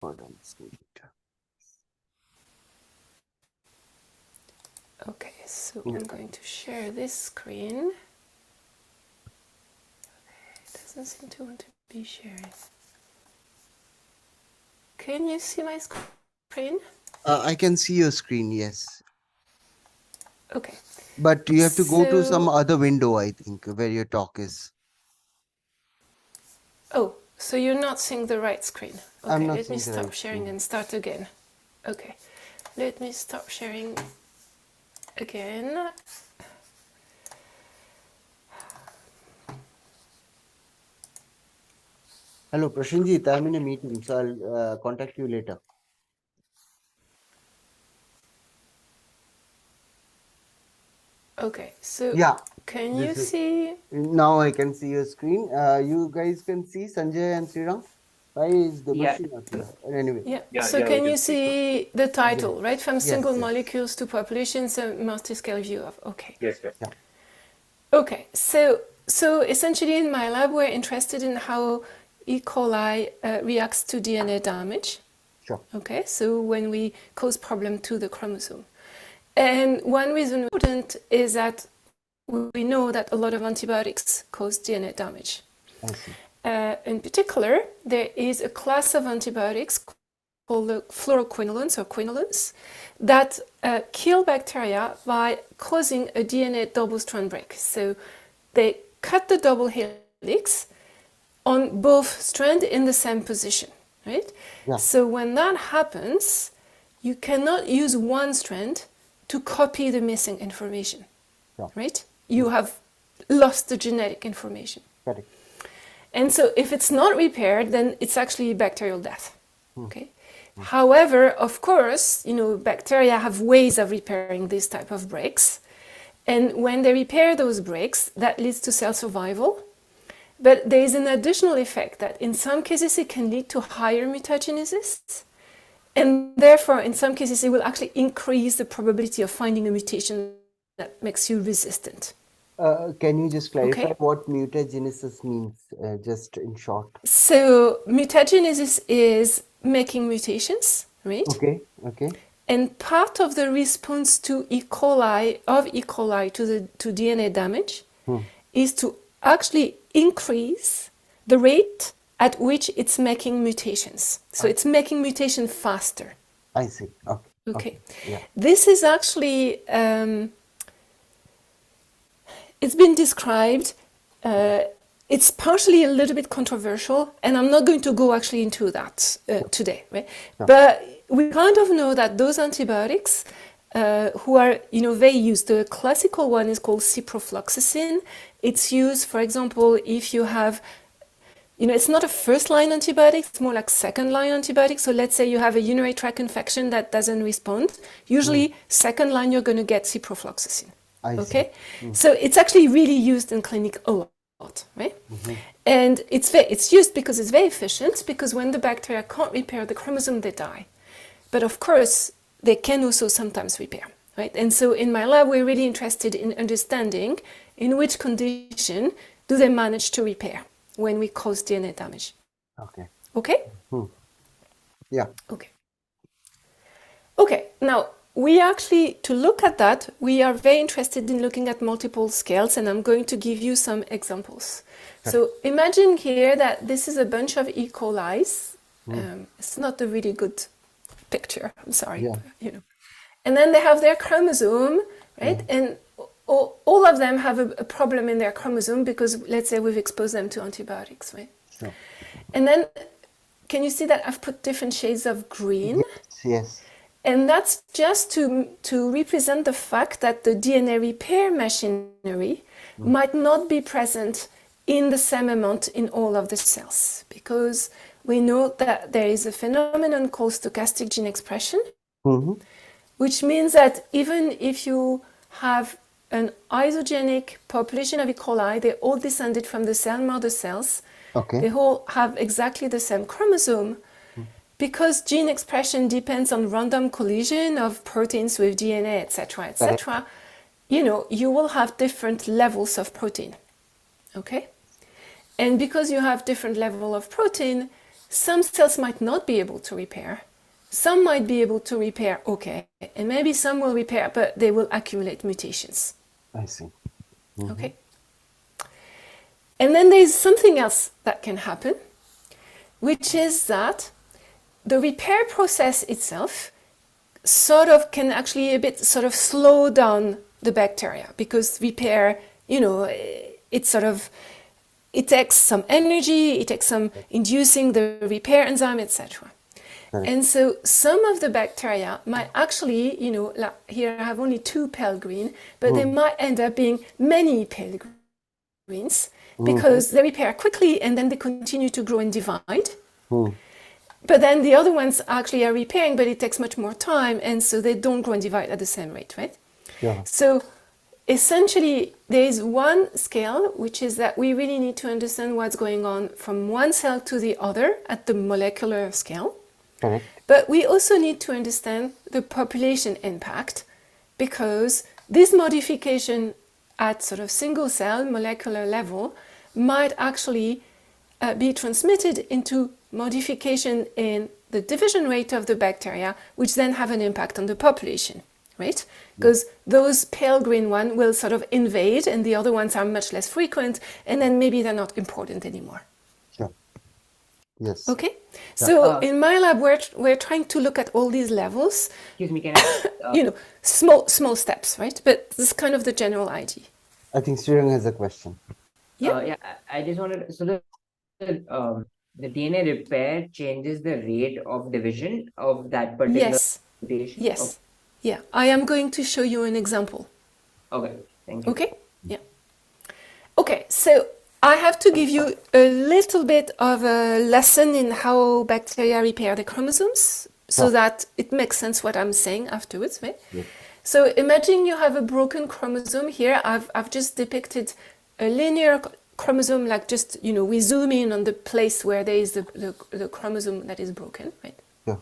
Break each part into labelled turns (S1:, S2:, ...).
S1: Hold on, just need to-
S2: Okay, so
S1: Yeah.
S2: I'm going to share this screen. It doesn't seem to want to be shared. Can you see my screen?
S1: I can see your screen, yes.
S2: Okay.
S1: But you have to go to some
S2: So,
S1: other window, I think, where your talk is.
S2: oh, so you're not seeing the right screen.
S1: I'm
S2: Okay,
S1: not
S2: let me
S1: seeing the
S2: stop
S1: right
S2: sharing
S1: screen.
S2: and start again. Okay, let me stop sharing again.
S1: Hello, Prashanjit, I'm in a meeting, so I'll contact you later.
S2: Okay, so
S1: Yeah,
S2: can you
S1: this is
S2: see?
S1: now I can see your screen. You guys can see Sanjay and Sriram. Why is the
S3: Yeah,
S1: machine not here? Anyway,
S2: Yeah,
S3: yeah,
S2: so
S3: yeah, we
S2: can you
S3: can see.
S2: see the
S1: yes,
S2: title, right? From
S1: yes,
S2: single
S1: yes,
S2: molecules to populations, a multi-scale view of, okay.
S3: Yes, yes.
S1: yeah,
S2: Okay, so essentially in my lab, we're interested in how E. coli reacts to DNA damage.
S1: sure.
S2: Okay, so when we cause problem to the chromosome. And one reason important is that we know that a lot of antibiotics cause DNA damage.
S1: I see.
S2: In particular, there is a class of antibiotics called the fluoroquinolones or quinolones that kill bacteria by causing a DNA double-strand break. So they cut the double helix on both strands in the same position, right?
S1: Yeah,
S2: So when that happens, you cannot use one strand to copy the missing information,
S1: sure.
S2: right? You have lost the genetic information.
S1: Correct.
S2: And so if it's not repaired, then it's actually bacterial death.
S1: Hmm.
S2: Okay. However, of course, bacteria have ways of repairing this type of breaks. And when they repair those breaks, that leads to cell survival. But there is an additional effect that in some cases it can lead to higher mutagenesis. And therefore, in some cases, it will actually increase the probability of finding a mutation that makes you resistant.
S1: Can you just clarify
S2: Okay?
S1: what mutagenesis means, just in short?
S2: So mutagenesis is making mutations, right?
S1: Okay, okay.
S2: And part of the response to E. coli to DNA damage
S1: Hmm.
S2: is to actually increase the rate at which it's making mutations. So
S1: I,
S2: it's making mutation faster.
S1: I see. Okay,
S2: Okay.
S1: okay. Yeah.
S2: This is actually it's been described. It's partially a little bit controversial, and I'm not going to go actually into that
S1: Sure,
S2: today, right?
S1: sure.
S2: But we kind of know that those antibiotics who are, they use the classical one is called ciprofloxacin. It's used, for example, if you have it's not a first line antibiotic, it's more like second line antibiotic. So let's say you have a urinary tract infection that doesn't respond.
S1: Hmm.
S2: Usually, second line, you're going to get ciprofloxacin.
S1: I see.
S2: Okay? So it's actually really used in clinic a lot, right?
S1: Mm-hmm.
S2: And it's used because it's very efficient, because when the bacteria can't repair the chromosome, they die. But of course, they can also sometimes repair, right? And so in my lab, we're really interested in understanding in which condition do they manage to repair when we cause DNA damage.
S1: Okay.
S2: Okay?
S1: Hmm. Yeah.
S2: Okay. Okay, now we actually, to look at that, we are very interested in looking at multiple scales, and I'm going to give you some examples. So imagine here that this is a bunch of E. coli's. It's not a really good picture, I'm sorry.
S1: Yeah.
S2: And then they have their chromosome, right?
S1: Yeah.
S2: And all of them have a problem in their chromosome because, let's say, we've exposed them to antibiotics, right?
S1: Sure.
S2: And then, can you see that I've put different shades of green?
S1: Yes. Yes.
S2: And that's just to represent the fact that the DNA repair machinery might not be present in the same amount in all of the cells, because we know that there is a phenomenon called stochastic gene expression,
S1: Mm-hmm.
S2: which means that even if you have an isogenic population of E. coli, they all descended from the cell mother cells,
S1: Okay.
S2: they all have exactly the same chromosome. Because gene expression depends on random collision of proteins with DNA, etc., etc., you will have different levels of protein. Okay? And because you have different level of protein, some cells might not be able to repair. Some might be able to repair okay, and maybe some will repair, but they will accumulate mutations.
S1: I see.
S2: Okay. And then there's something else that can happen, which is that the repair process itself sort of can actually a bit sort of slow down the bacteria, because repair, it takes some energy, it takes some inducing the repair enzyme, etc.
S1: Correct.
S2: And so some of the bacteria might actually, like here I have only 2 pale green, but they might end up being many pale greens, because they repair quickly and then they continue to grow and divide. But then the other ones actually are repairing, but it takes much more time, and so they don't grow and divide at the same rate, right?
S1: Yeah.
S2: So essentially, there is one scale, which is that we really need to understand what's going on from one cell to the other at the molecular scale.
S1: Correct.
S2: But we also need to understand the population impact, because this modification at sort of single cell molecular level might actually be transmitted into modification in the division rate of the bacteria, which then have an impact on the population, right? Because those pale green ones will sort of invade and the other ones are much less frequent, and then maybe they're not important anymore.
S1: Sure. Yes.
S2: Okay, so in my lab, we're trying to look at all these levels,
S3: Excuse me, can I?
S2: small steps, right? But this is kind of the general idea.
S1: I think Srirang has a question.
S3: Yeah, I just wanted. So the DNA repair changes the rate of division of that particular mutation.
S2: Yes. Yeah, I am going to show you an example.
S3: Okay, thank you.
S2: Okay, yeah. Okay, so I have to give you a little bit of a lesson in how bacteria repair the chromosomes, so that it makes sense what I'm saying afterwards, right?
S1: Yes.
S2: So imagine you have a broken chromosome here. I've just depicted a linear chromosome, like just, we zoom in on the place where there is the chromosome that is broken, right?
S1: Yeah.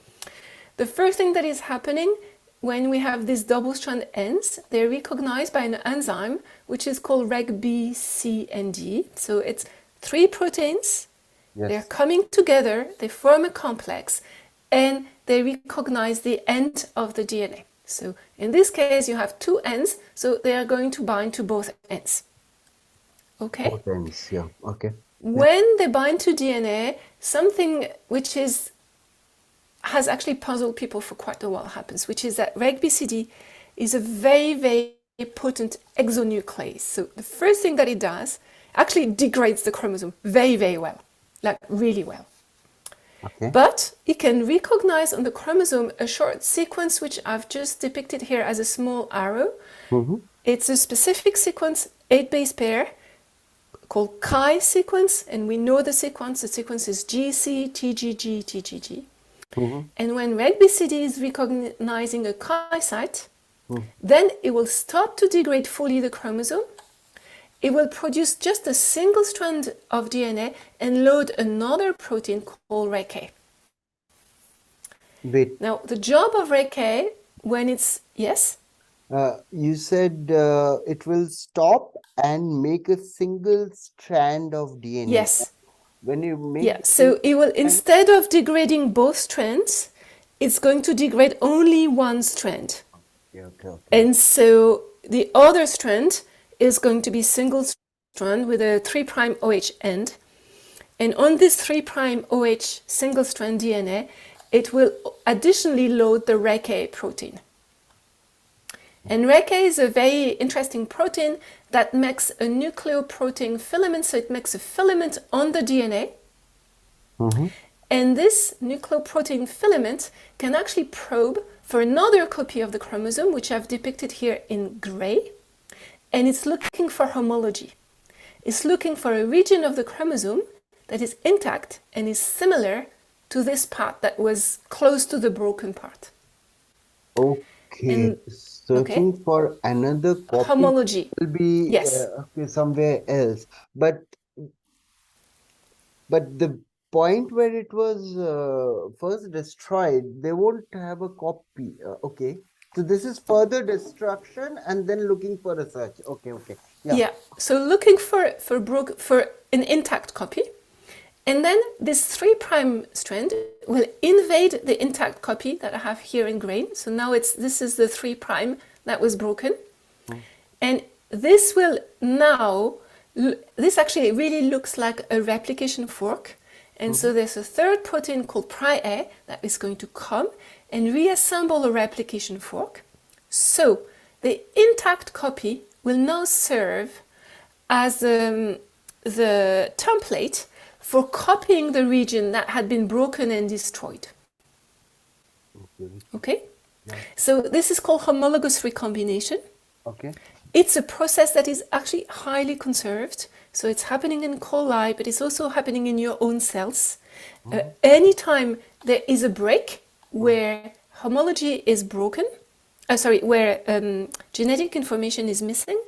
S2: The first thing that is happening when we have these double-strand ends, they're recognized by an enzyme which is called Reg B, C, and D. So it's 3 proteins.
S1: Yes.
S2: They're coming together, they form a complex, and they recognize the end of the DNA. So in this case, you have 2 ends, so they are going to bind to both ends. Okay?
S1: Both ends, yeah. Okay.
S2: When they bind to DNA, something which has actually puzzled people for quite a while happens, which is that RegBCD is a very, very potent exonuclease. So the first thing that it does actually degrades the chromosome very, very well, like really well.
S1: Okay.
S2: But it can recognize on the chromosome a short sequence, which I've just depicted here as a small arrow. It's a specific sequence, 8 base pair, called Chi sequence, and we know the sequence. The sequence is GC, TGG, TGG. And when RegBCD is recognizing a Chi site, then it will stop to degrade fully the chromosome. It will produce just a single strand of DNA and load another protein called RegK.
S1: Wait.
S2: Now, the job of RegK, when it's, yes?
S1: You said it will stop and make a single strand of DNA.
S2: Yes.
S1: When you make
S2: Yeah, so it will, instead of degrading both strands, it's going to degrade only one strand.
S1: Okay.
S2: And so the other strand is going to be single strand with a 3' OH end. And on this 3' OH single strand DNA, it will additionally load the RegK protein. And RegK is a very interesting protein that makes a nucleoprotein filament, so it makes a filament on the DNA. And this nucleoprotein filament can actually probe for another copy of the chromosome, which I've depicted here in gray, and it's looking for homology. It's looking for a region of the chromosome that is intact and is similar to this part that was close to the broken part.
S1: Okay. Searching for another copy
S2: homology
S1: will be
S2: yes.
S1: Somewhere else. But the point where it was first destroyed, they won't have a copy. Okay. So this is further destruction and then looking for a search. Okay.
S2: Yeah. So looking for an intact copy, And then this 3' strand will invade the intact copy that I have here in green. So now this is the 3' that was broken. And this will now, this actually really looks like a replication fork. And so there's a third protein called pri-A that is going to come and reassemble a replication fork. So the intact copy will now serve as the template for copying the region that had been broken and destroyed. Okay?
S1: Yeah.
S2: So this is called homologous recombination.
S1: Okay.
S2: It's a process that is actually highly conserved. So it's happening in coli, but it's also happening in your own cells. Anytime there is a break where homology is broken, where genetic information is missing,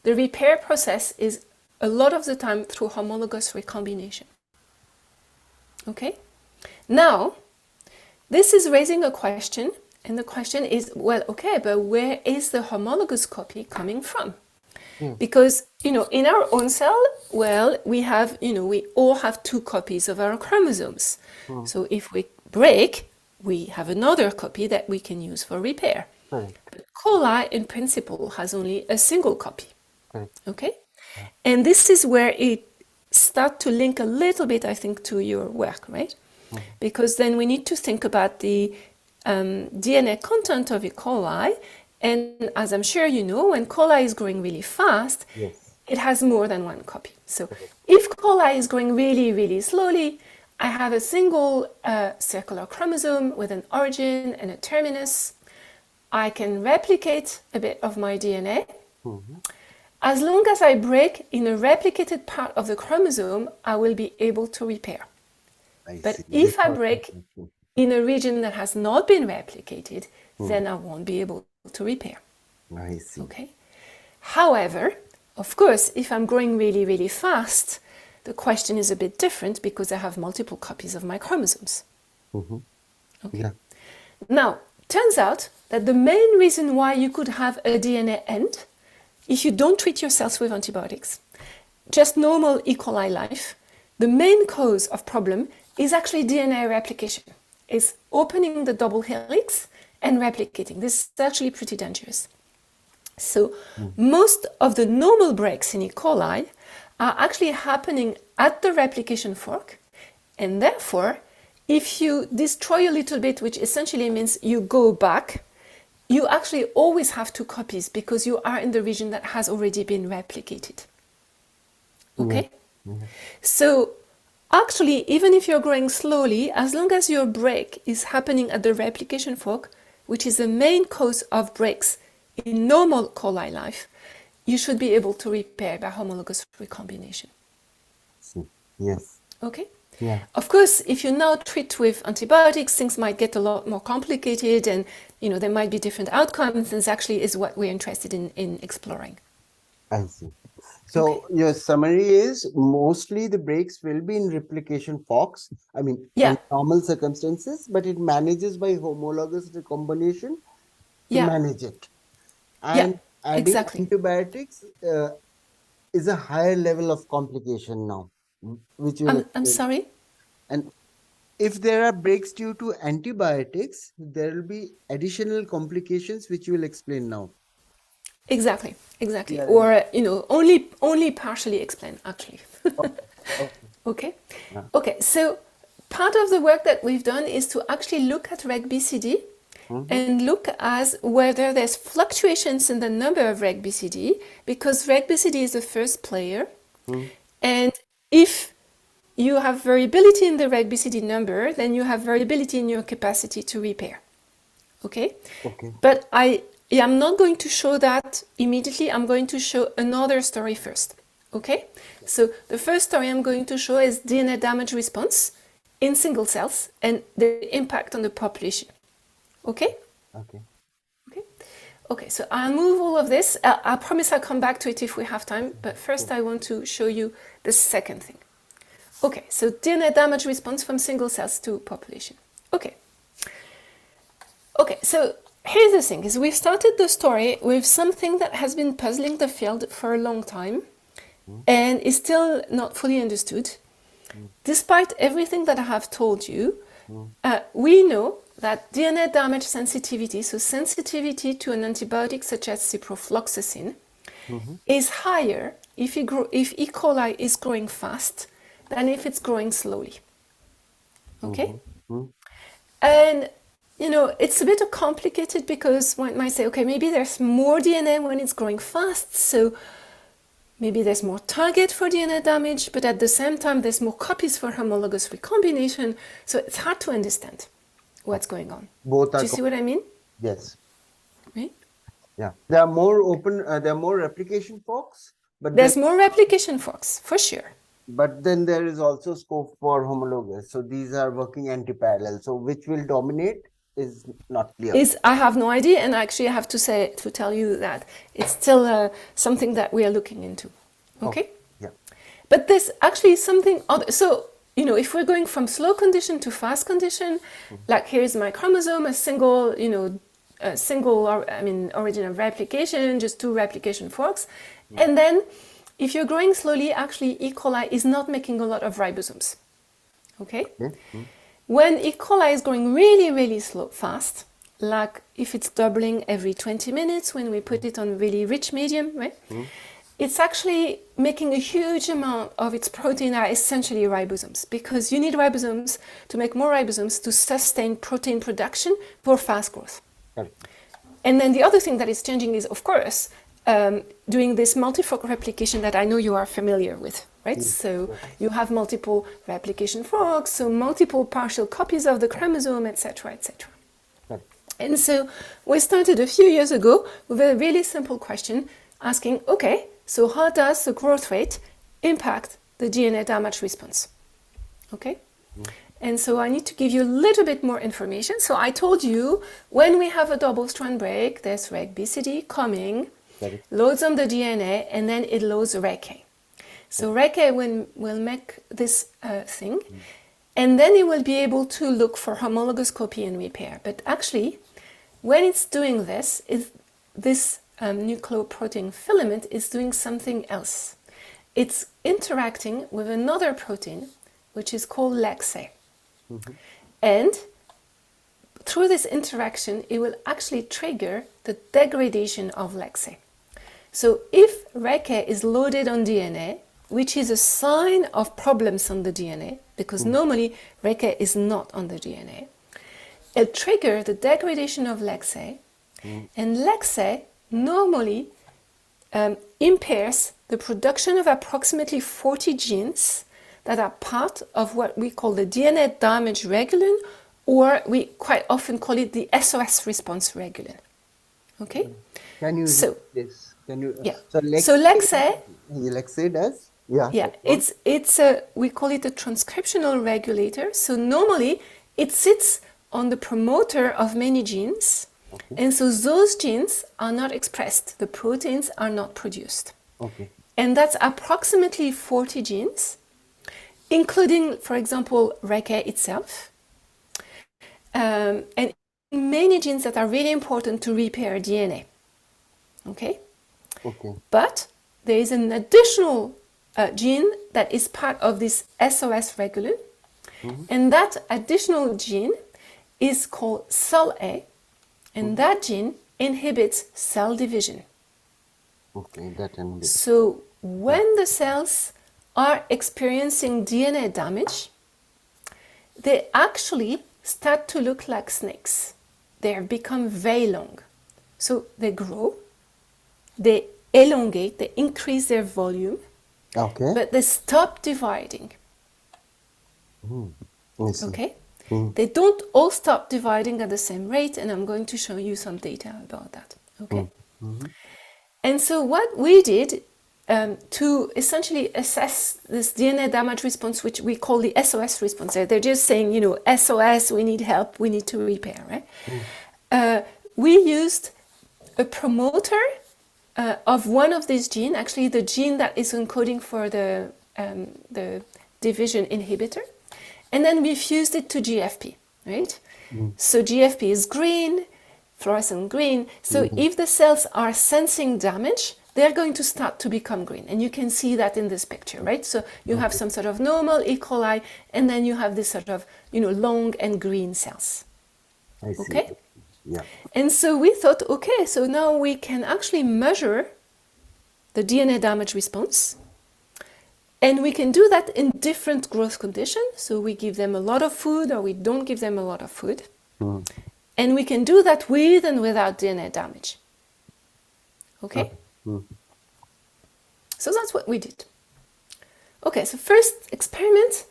S2: the repair process is a lot of the time through homologous recombination. Okay? Now, this is raising a question, and the question is, well, okay, but where is the homologous copy coming from? Because, in our own cell, well, we have, we all have 2 copies of our chromosomes. So if we break, we have another copy that we can use for repair. But coli, in principle, has only a single copy. Okay? And this is where it starts to link a little bit, I think, to your work, right? Because then we need to think about the DNA content of E. coli. And as I'm sure you know, when coli is growing really fast, it has more than 1 copy. So if coli is growing really, really slowly, I have a single circular chromosome with an origin and a terminus. I can replicate a bit of my DNA. As long as I break in a replicated part of the chromosome, I will be able to repair. But if I break in a region that has not been replicated, then I won't be able to repair.
S1: I see.
S2: Okay. However, of course, if I'm growing really, really fast, the question is a bit different because I have multiple copies of my chromosomes. Okay.
S1: Yeah.
S2: Now, turns out that the main reason why you could have a DNA end, if you don't treat your cells with antibiotics, just normal E. coli life, the main cause of problem is actually DNA replication. It's opening the double helix and replicating. This is actually pretty dangerous. So most of the normal breaks in E. coli are actually happening at the replication fork, and therefore, if you destroy a little bit, which essentially means you go back, you actually always have 2 copies because you are in the region that has already been replicated. Okay? So actually, even if you're growing slowly, as long as your break is happening at the replication fork, which is the main cause of breaks in normal coli life, you should be able to repair by homologous recombination.
S1: Yes.
S2: Okay?
S1: Yeah.
S2: Of course, if you now treat with antibiotics, things might get a lot more complicated and, there might be different outcomes, and this actually is what we're interested in exploring.
S1: I see. So your summary is mostly the breaks will be in replication forks. I mean, in normal circumstances, but it manages by homologous recombination to manage it. And adding antibiotics is a higher level of complication now, which will
S2: I'm sorry?
S1: And if there are breaks due to antibiotics, there will be additional complications which you will explain now.
S2: Exactly. Yeah, or, only partially explain, actually. Okay. Yeah. Okay, so part of the work that we've done is to actually look at reg-BCD and look as whether there's fluctuations in the number of reg-BCD, because reg-BCD is the first player. And if you have variability in the reg-BCD number, then you have variability in your capacity to repair. Okay? But I'm not going to show that immediately. I'm going to show another story first. Okay? So the first story I'm going to show is DNA damage response in single cells and the impact on the population. Okay? Okay, so I'll move all of this. I promise I'll come back to it if we have time, but first I want to show you the second thing. Okay, so DNA damage response from single cells to population. Okay, so here's the thing, is we've started the story with something that has been puzzling the field for a long time and is still not fully understood. despite everything that I have told you, we know that DNA damage sensitivity, so sensitivity to an antibiotic such as ciprofloxacin, is higher if E. coli is growing fast than if it's growing slowly. Okay? And, it's a bit complicated because one might say, okay, maybe there's more DNA when it's growing fast, so maybe there's more target for DNA damage, but at the same time, there's more copies for homologous recombination, so it's hard to understand what's going on.
S1: Both are.
S2: Do you see what I mean?
S1: Yes.
S2: Right?
S1: Yeah. There are more there are more replication forks, but
S2: there's more replication forks, for sure.
S1: But then there is also scope for homologous. So these are working anti-parallel. So which will dominate is not clear.
S2: I have no idea, and actually I have to tell you that it's still something that we are looking into. Okay?
S1: Yeah.
S2: But there's actually something other. So, if we're going from slow condition to fast condition, like here's my chromosome, a single origin of replication, just 2 replication forks. And then if you're growing slowly, actually E. coli is not making a lot of ribosomes. Okay? When E. coli is growing really, really fast, like if it's doubling every 20 minutes when we put it on really rich medium, right? It's actually making a huge amount of its protein are essentially ribosomes, because you need ribosomes to make more ribosomes to sustain protein production for fast growth. And then the other thing that is changing is, of course, doing this multifork replication that I know you are familiar with, right? So you have multiple replication forks, so multiple partial copies of the chromosome, etc., etc. And so we started a few years ago with a really simple question asking, okay, so how does the growth rate impact the DNA damage response? Okay? And so I need to give you a little bit more information. So I told you when we have a double strand break, there's reg BCD coming, loads on the DNA, and then it loads reg. So reg will make this thing, and then it will be able to look for homologous copy and repair. But actually, when it's doing this, this nucleoprotein filament is doing something else. It's interacting with another protein, which is called LEX-A. And through this interaction, it will actually trigger the degradation of LEX-A. So if reg-A is loaded on DNA, which is a sign of problems on the DNA, because normally reg-A is not on the DNA, it'll trigger the degradation of LEX-A, and LEX-A normally impairs the production of approximately 40 genes that are part of what we call the DNA damage regulin, or we quite often call it the SOS response regulin. Okay?
S1: Can you this? Can you?
S2: Yeah.
S1: So LEX-A does? Yeah.
S2: Yeah. It's a, we call it a transcriptional regulator. So normally it sits on the promoter of many genes. And so those genes are not expressed. The proteins are not produced. And that's approximately 40 genes, including, for example, reg-A itself, and many genes that are really important to repair DNA. Okay? But there is an additional gene that is part of this SOS regulin, and that additional gene is called SOL-A, and that gene inhibits cell division. So when the cells are experiencing DNA damage, they actually start to look like snakes. They have become very long. So they grow, they elongate, they increase their volume, but they stop dividing. Okay? They don't all stop dividing at the same rate, and I'm going to show you some data about that. Okay? And so what we did to essentially assess this DNA damage response, which we call the SOS response, they're just saying, SOS, we need help, we need to repair, right? We used a promoter of one of these genes, actually the gene that is encoding for the division inhibitor, and then we fused it to GFP, right? So GFP is green, fluorescent green. So if the cells are sensing damage, they're going to start to become green. And you can see that in this picture, right? So you have some sort of normal E. coli, and then you have this sort of, long and green cells.
S1: I see.
S2: Okay?
S1: Yeah.
S2: And so we thought, okay, so now we can actually measure the DNA damage response. And we can do that in different growth conditions. So we give them a lot of food or we don't give them a lot of food. And we can do that with and without DNA damage. Okay? So that's what we did. Okay, so first experiment.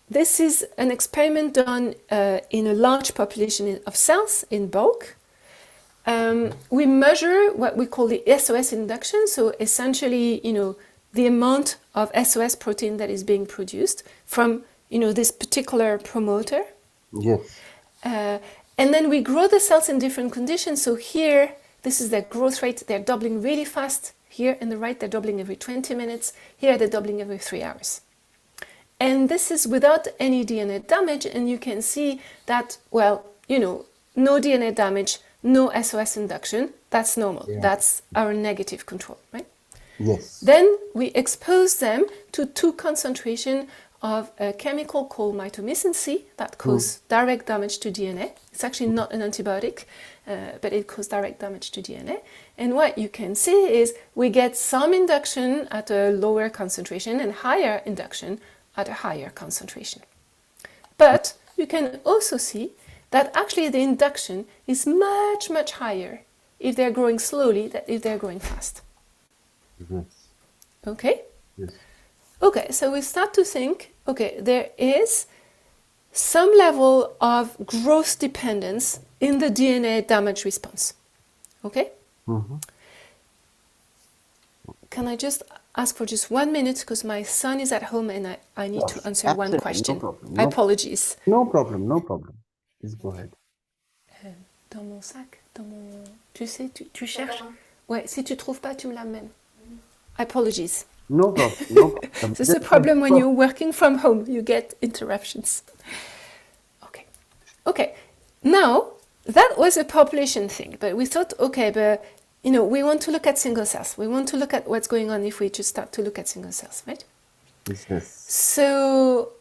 S2: This is an experiment done in a large population of cells in bulk. We measure what we call the SOS induction. So essentially, the amount of SOS protein that is being produced from, this particular promoter.
S1: Yes.
S2: And then we grow the cells in different conditions. So here, this is their growth rate. They're doubling really fast. Here in the right, they're doubling every 20 minutes. Here, they're doubling every 3 hours. And this is without any DNA damage. And you can see that, well, no DNA damage, no SOS induction. That's normal. Yeah. That's our negative control, right?
S1: Yes.
S2: Then we expose them to 2 concentrations of a chemical called mitomycin C that causes direct damage to DNA. It's actually not an antibiotic, but it causes direct damage to DNA. And what you can see is we get some induction at a lower concentration and higher induction at a higher concentration. But you can also see that actually the induction is much, much higher if they're growing slowly than if they're growing fast.
S1: Yes.
S2: Okay?
S1: Yes.
S2: Okay, so we start to think, okay, there is some level of growth dependence in the DNA damage response. Okay? Can I just ask for just 1 minute because my son is at home and I need to answer one question.
S1: No problem.
S2: Apologies.
S1: No problem, no problem. Please go ahead.
S2: Dans mon sac, tu sais, tu cherches. Ouais, si tu trouves pas, tu me l'amènes. Apologies.
S1: No problem, no problem.
S2: This is a problem when you're working from home. You get interruptions. Okay. Now, that was a population thing. But we thought, okay, but, we want to look at single cells. We want to look at what's going on if we just start to look at single cells, right?
S1: Yes.
S2: So,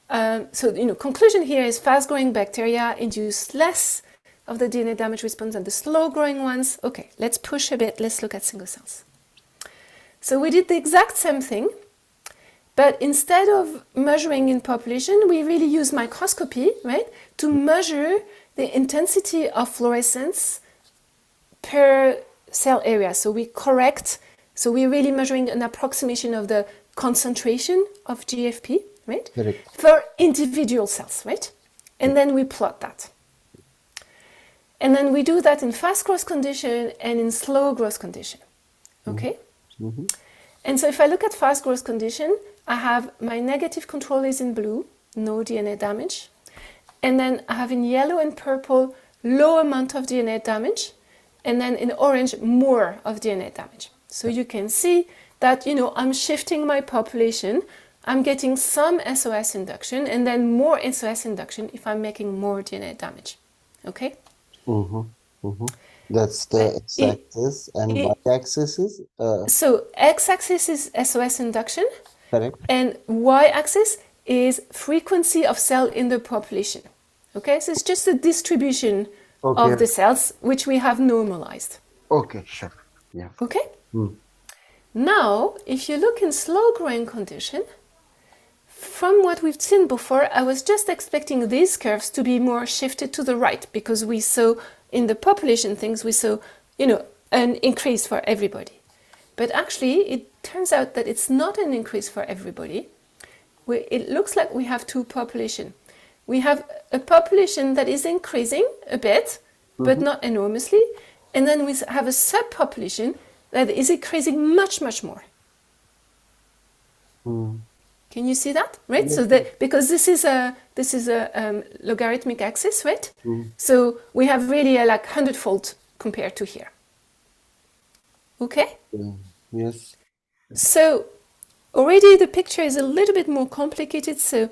S2: conclusion here is fast-growing bacteria induce less of the DNA damage response than the slow-growing ones. Okay, let's push a bit. Let's look at single cells. So we did the exact same thing, but instead of measuring in population, we really use microscopy, right, to measure the intensity of fluorescence per cell area. So we're really measuring an approximation of the concentration of GFP, right, for individual cells, right? And then we plot that. And then we do that in fast growth condition and in slow growth condition, okay? And so if I look at fast growth condition, I have my negative control is in blue, no DNA damage. And then I have in yellow and purple, low amount of DNA damage. And then in orange, more of DNA damage. So you can see that, I'm shifting my population. I'm getting some SOS induction and then more SOS induction if I'm making more DNA damage. Okay?
S1: That's the x-axis and y-axis is?
S2: So x-axis is SOS induction.
S1: Correct.
S2: And y-axis is frequency of cell in the population. Okay, so it's just a distribution of the cells, which we have normalized.
S1: Okay, sure. Yeah.
S2: Okay? Now, if you look in slow-growing condition, from what we've seen before, I was just expecting these curves to be more shifted to the right because we saw in the population things, we saw, an increase for everybody. But actually, it turns out that it's not an increase for everybody. It looks like we have 2 populations. We have a population that is increasing a bit, but not enormously. And then we have a subpopulation that is increasing much, much more. Can you see that? Right? So because this is a logarithmic axis, right? So we have really a 100-fold compared to here. Okay?
S1: Yes.
S2: So already the picture is a little bit more complicated. So,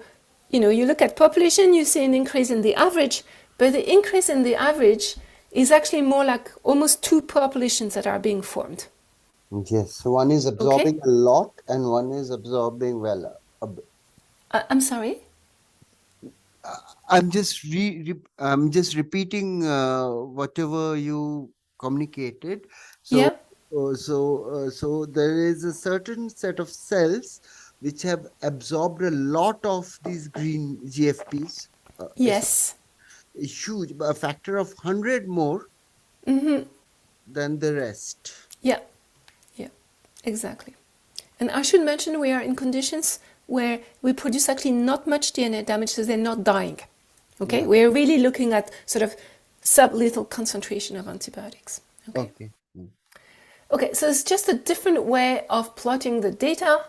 S2: you look at population, you see an increase in the average, but the increase in the average is actually more like almost 2 populations that are being formed.
S1: Yes, so one is
S2: Okay?
S1: absorbing a lot and one is absorbing well.
S2: I'm sorry?
S1: I'm just repeating whatever you communicated. So
S2: Yeah?
S1: so there is a certain set of cells which have absorbed a lot of these green GFPs. It's
S2: Yes.
S1: a huge, a factor of 100 more than the rest.
S2: Yeah. Yeah. Exactly. And I should mention we are in conditions where we produce actually not much DNA damage, so they're not dying. Okay?
S1: Yeah.
S2: We're really looking at sort of sublethal concentration of antibiotics. Okay?
S1: Okay. Mm.
S2: Okay, so it's just a different way of plotting the data.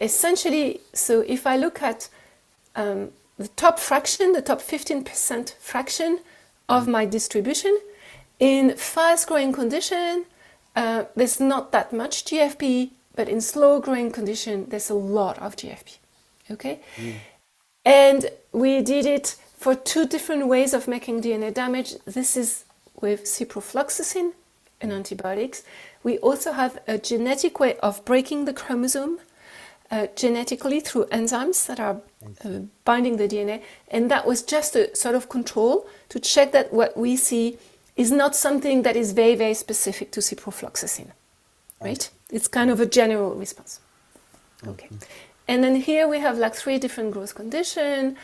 S2: Essentially, so if I look at the top fraction, the top 15% fraction of my distribution, in fast growing condition, there's not that much GFP, but in slow growing condition, there's a lot of GFP. Okay?
S1: Mm.
S2: And we did it for two different ways of making DNA damage. This is with ciprofloxacin and antibiotics. We also have a genetic way of breaking the chromosome genetically through enzymes that are binding the DNA. And that was just a sort of control to check that what we see is not something that is very, very specific to ciprofloxacin, right? It's kind of a general response. Okay.
S1: Okay.
S2: And then here we have like 3 different growth conditions.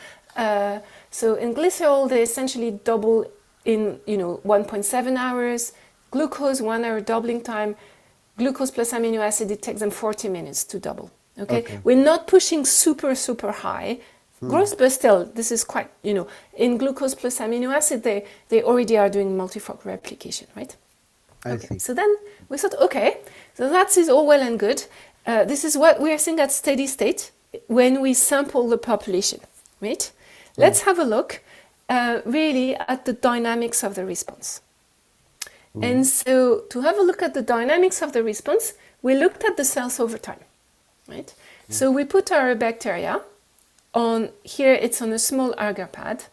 S2: So in glycerol, they essentially double in 1.7 hours. Glucose, 1 hour doubling time. Glucose plus amino acid, it takes them 40 minutes to double. Okay,
S1: Okay.
S2: we're not pushing super high growth, but still, this is quite in glucose plus amino acid, they already are doing multifold replication, right?
S1: I
S2: Okay,
S1: see.
S2: so then we thought, okay, so that is all well and good. This is what we are seeing at steady state when we sample the population, right? Let's have a look really at the dynamics of the response. And so to have a look at the dynamics of the response, we looked at the cells over time, right? So we put our bacteria on, here it's on a small agar pad.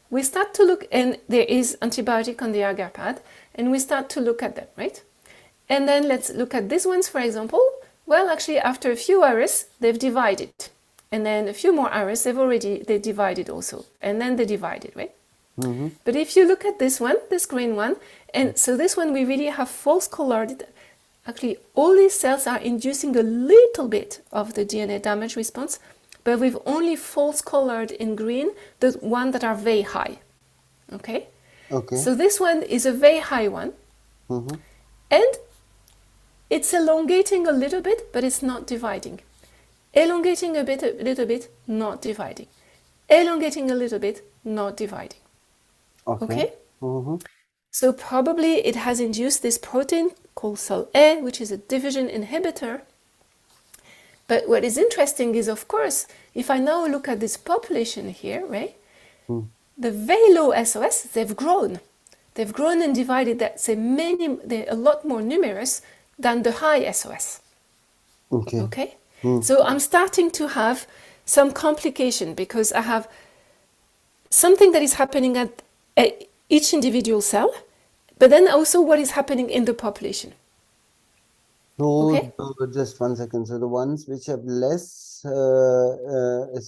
S2: We start to look, and there is antibiotic on the agar pad, and we start to look at them, right? And then let's look at these ones, for example. Well, actually, after a few hours, they've divided. And then a few more hours, they divided also. And then they divided, right?
S1: Mm-hmm.
S2: But if you look at this one, this green one, and so this one we really have false colored. Actually, all these cells are inducing a little bit of the DNA damage response, but we've only false colored in green the one that are very high. Okay?
S1: Okay.
S2: So this one is a very high one,
S1: Mm-hmm.
S2: and it's elongating a little bit, but it's not dividing. Elongating a little bit, not dividing. Elongating a little bit, not dividing. Okay?
S1: Mm-hmm.
S2: So probably it has induced this protein called cell A, which is a division inhibitor. But what is interesting is, of course, if I now look at this population here, right? The very low SOS, they've grown. They've grown and divided. They're a lot more numerous than the high SOS.
S1: Okay.
S2: Okay? So I'm starting to have some complication because I have something that is happening at each individual cell, but then also what is happening in the population.
S1: So,
S2: Okay?
S1: just 1 second. So the ones which have less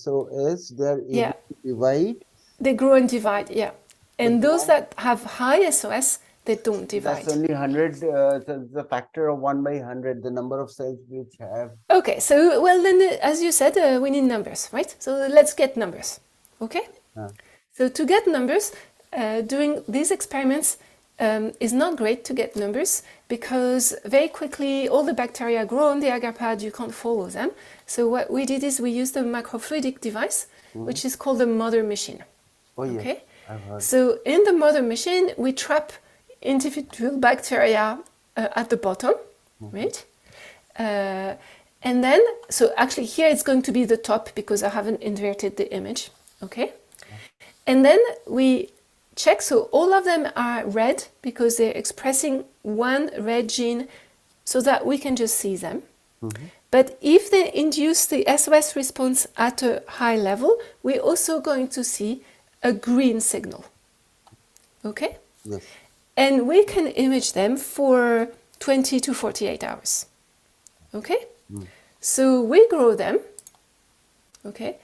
S1: SOS, they are able
S2: Yeah.
S1: to divide.
S2: They grow and divide, yeah. And
S1: But
S2: those that have high SOS, they don't divide.
S1: that's only 100. So the factor of 1/100, the number of cells which have.
S2: Okay, so, well, then, as you said, we need numbers, right? So let's get numbers, okay? So to get numbers, doing these experiments is not great to get numbers because very quickly all the bacteria grow on the agar pad, you can't follow them. So what we did is we used a microfluidic device, which is called a mother machine.
S1: Oh, yes.
S2: Okay?
S1: I've heard.
S2: So in the mother machine, we trap individual bacteria at the bottom, right? And then, so actually here it's going to be the top because I haven't inverted the image, okay? And then we check, so all of them are red because they're expressing one red gene so that we can just see them. But if they induce the SOS response at a high level, we're also going to see a green signal, okay?
S1: Yes.
S2: And we can image them for 20 to 48 hours. Okay? So we grow them, okay?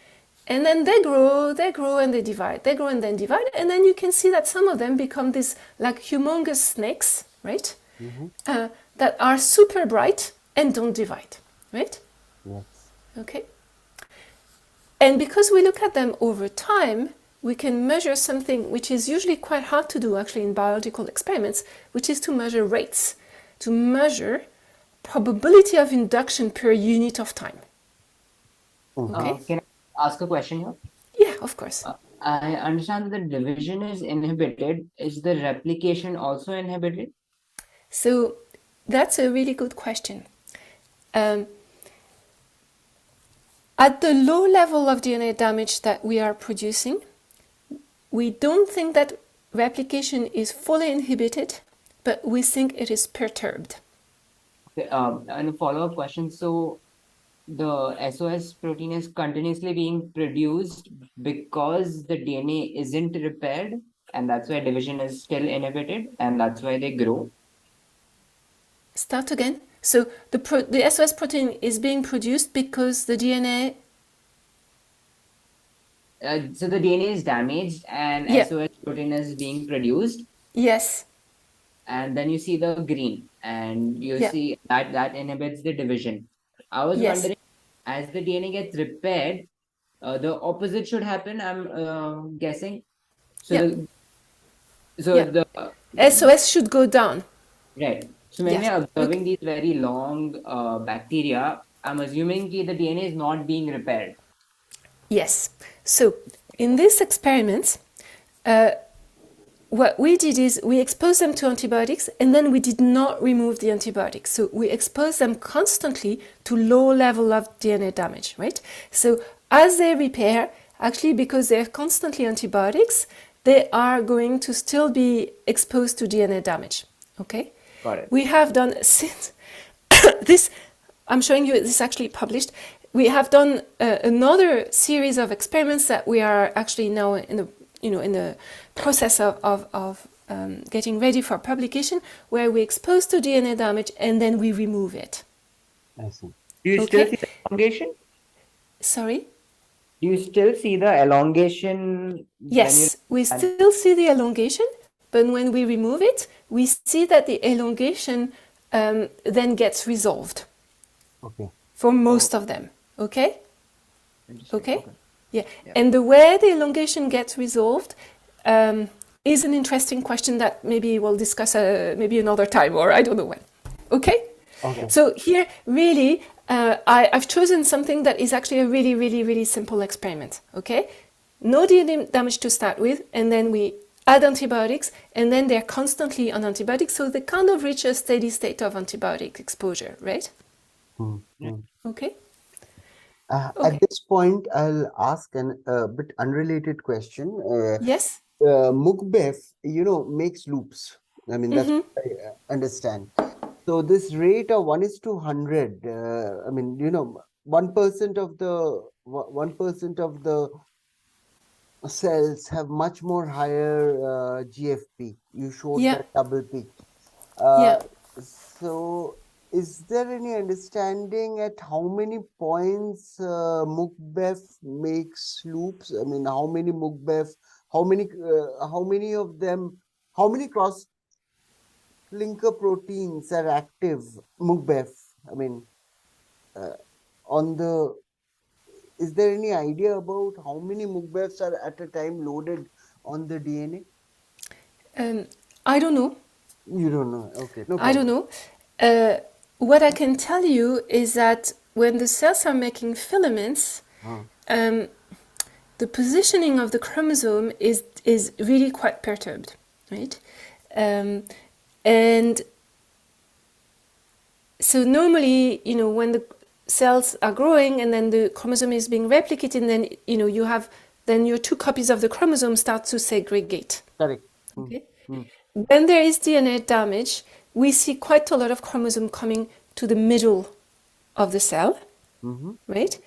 S2: And then they grow and they divide, they grow and then divide, and then you can see that some of them become these like humongous snakes, right? That are super bright and don't divide, right?
S1: Yes.
S2: Okay. And because we look at them over time, we can measure something which is usually quite hard to do actually in biological experiments, which is to measure rates, to measure probability of induction per unit of time. Okay?
S3: Can I ask a question here?
S2: Yeah, of course.
S3: I understand that the division is inhibited. Is the replication also inhibited?
S2: So that's a really good question. At the low level of DNA damage that we are producing, we don't think that replication is fully inhibited, but we think it is perturbed.
S3: Okay, and a follow-up question. So the SOS protein is continuously being produced because the DNA isn't repaired, and that's why division is still inhibited, and that's why they grow.
S2: Start again. So the SOS protein is being produced because the DNA.
S3: So the DNA is damaged, and
S2: Yeah.
S3: SOS protein is being produced,
S2: Yes.
S3: and then you see the green, and you
S2: Yeah.
S3: see that inhibits the division. I was
S2: Yes.
S3: wondering, as the DNA gets repaired, the opposite should happen. I'm guessing. So
S2: Yeah.
S3: the
S2: SOS should go down.
S3: right. So when
S2: Yes.
S3: we're observing
S2: Okay.
S3: these very long bacteria, I'm assuming that the DNA is not being repaired.
S2: Yes. So in this experiment, what we did is we exposed them to antibiotics and then we did not remove the antibiotics. So we exposed them constantly to low level of DNA damage, right? So as they repair, actually because they're constantly antibiotics, they are going to still be exposed to DNA damage, okay?
S3: Got it.
S2: We have done since this, I'm showing you this actually published. We have done another series of experiments that we are actually now in the process of getting ready for publication, where we expose to DNA damage and then we remove it.
S1: I see.
S3: Do you still see the elongation?
S2: Sorry?
S3: Do you still see the elongation?
S2: Yes, we still see the elongation, but when we remove it, we see that the elongation then gets resolved.
S1: Okay.
S2: For most of them, okay?
S3: Okay.
S2: Yeah. And the way the elongation gets resolved is an interesting question that maybe we'll discuss maybe another time, or I don't know when. Okay?
S1: Okay.
S2: So here, really, I've chosen something that is actually a really, really, really simple experiment. Okay? No DNA damage to start with, and then we add antibiotics, and then they're constantly on antibiotics, so they kind of reach a steady state of antibiotic exposure, right? Okay?
S1: At this point, I'll ask a bit unrelated question.
S2: Yes?
S1: Mukbef, makes loops. I mean, that's what I understand. So this rate of 1:100, I mean, 1% of the 1% of the cells have much more higher GFP. You showed
S2: Yeah.
S1: that double peak.
S2: Yeah.
S1: So is there any understanding at how many points Mukbef makes loops? I mean, how many Mukbef, how many of them, how many cross linker proteins are active Mukbef? I mean, on the, is there any idea about how many Mukbefs are at a time loaded on the DNA?
S2: I don't know.
S1: You don't know. Okay, no problem.
S2: I don't know. What I can tell you is that when the cells are making filaments, the positioning of the chromosome is really quite perturbed, right? And so normally, when the cells are growing and then the chromosome is being replicated, and then you have then your two copies of the chromosome start to segregate.
S1: Correct.
S2: Okay. When there is DNA damage, we see quite a lot of chromosome coming to the middle of the cell, right?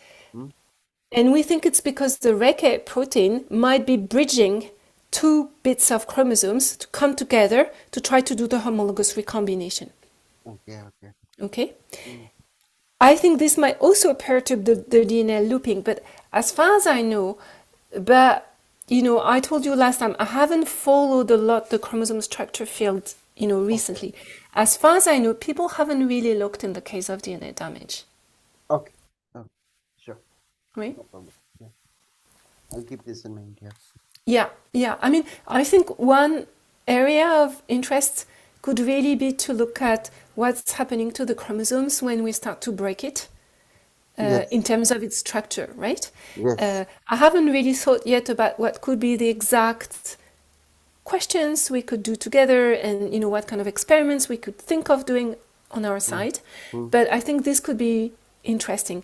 S2: And we think it's because the RECA protein might be bridging two bits of chromosomes to come together to try to do the homologous recombination.
S1: Okay, okay.
S2: Okay.
S1: Mm.
S2: I think this might also perturb the DNA looping, but as far as I know, but I told you last time I haven't followed a lot the chromosome structure field,
S1: Okay,
S2: recently. As far as I know, people haven't really looked in the case of DNA damage,
S1: okay. Oh, sure.
S2: right?
S1: No problem. Yeah, I'll keep this in mind. Yeah.
S2: Yeah, yeah. I mean, I think one area of interest could really be to look at what's happening to the chromosomes when we start to break it.
S1: Yes,
S2: In terms of its structure, right?
S1: yes.
S2: I haven't really thought yet about what could be the exact questions we could do together, and what kind of experiments we could think of doing on our
S1: Mm.
S2: side.
S1: Mm.
S2: But I think this could be interesting.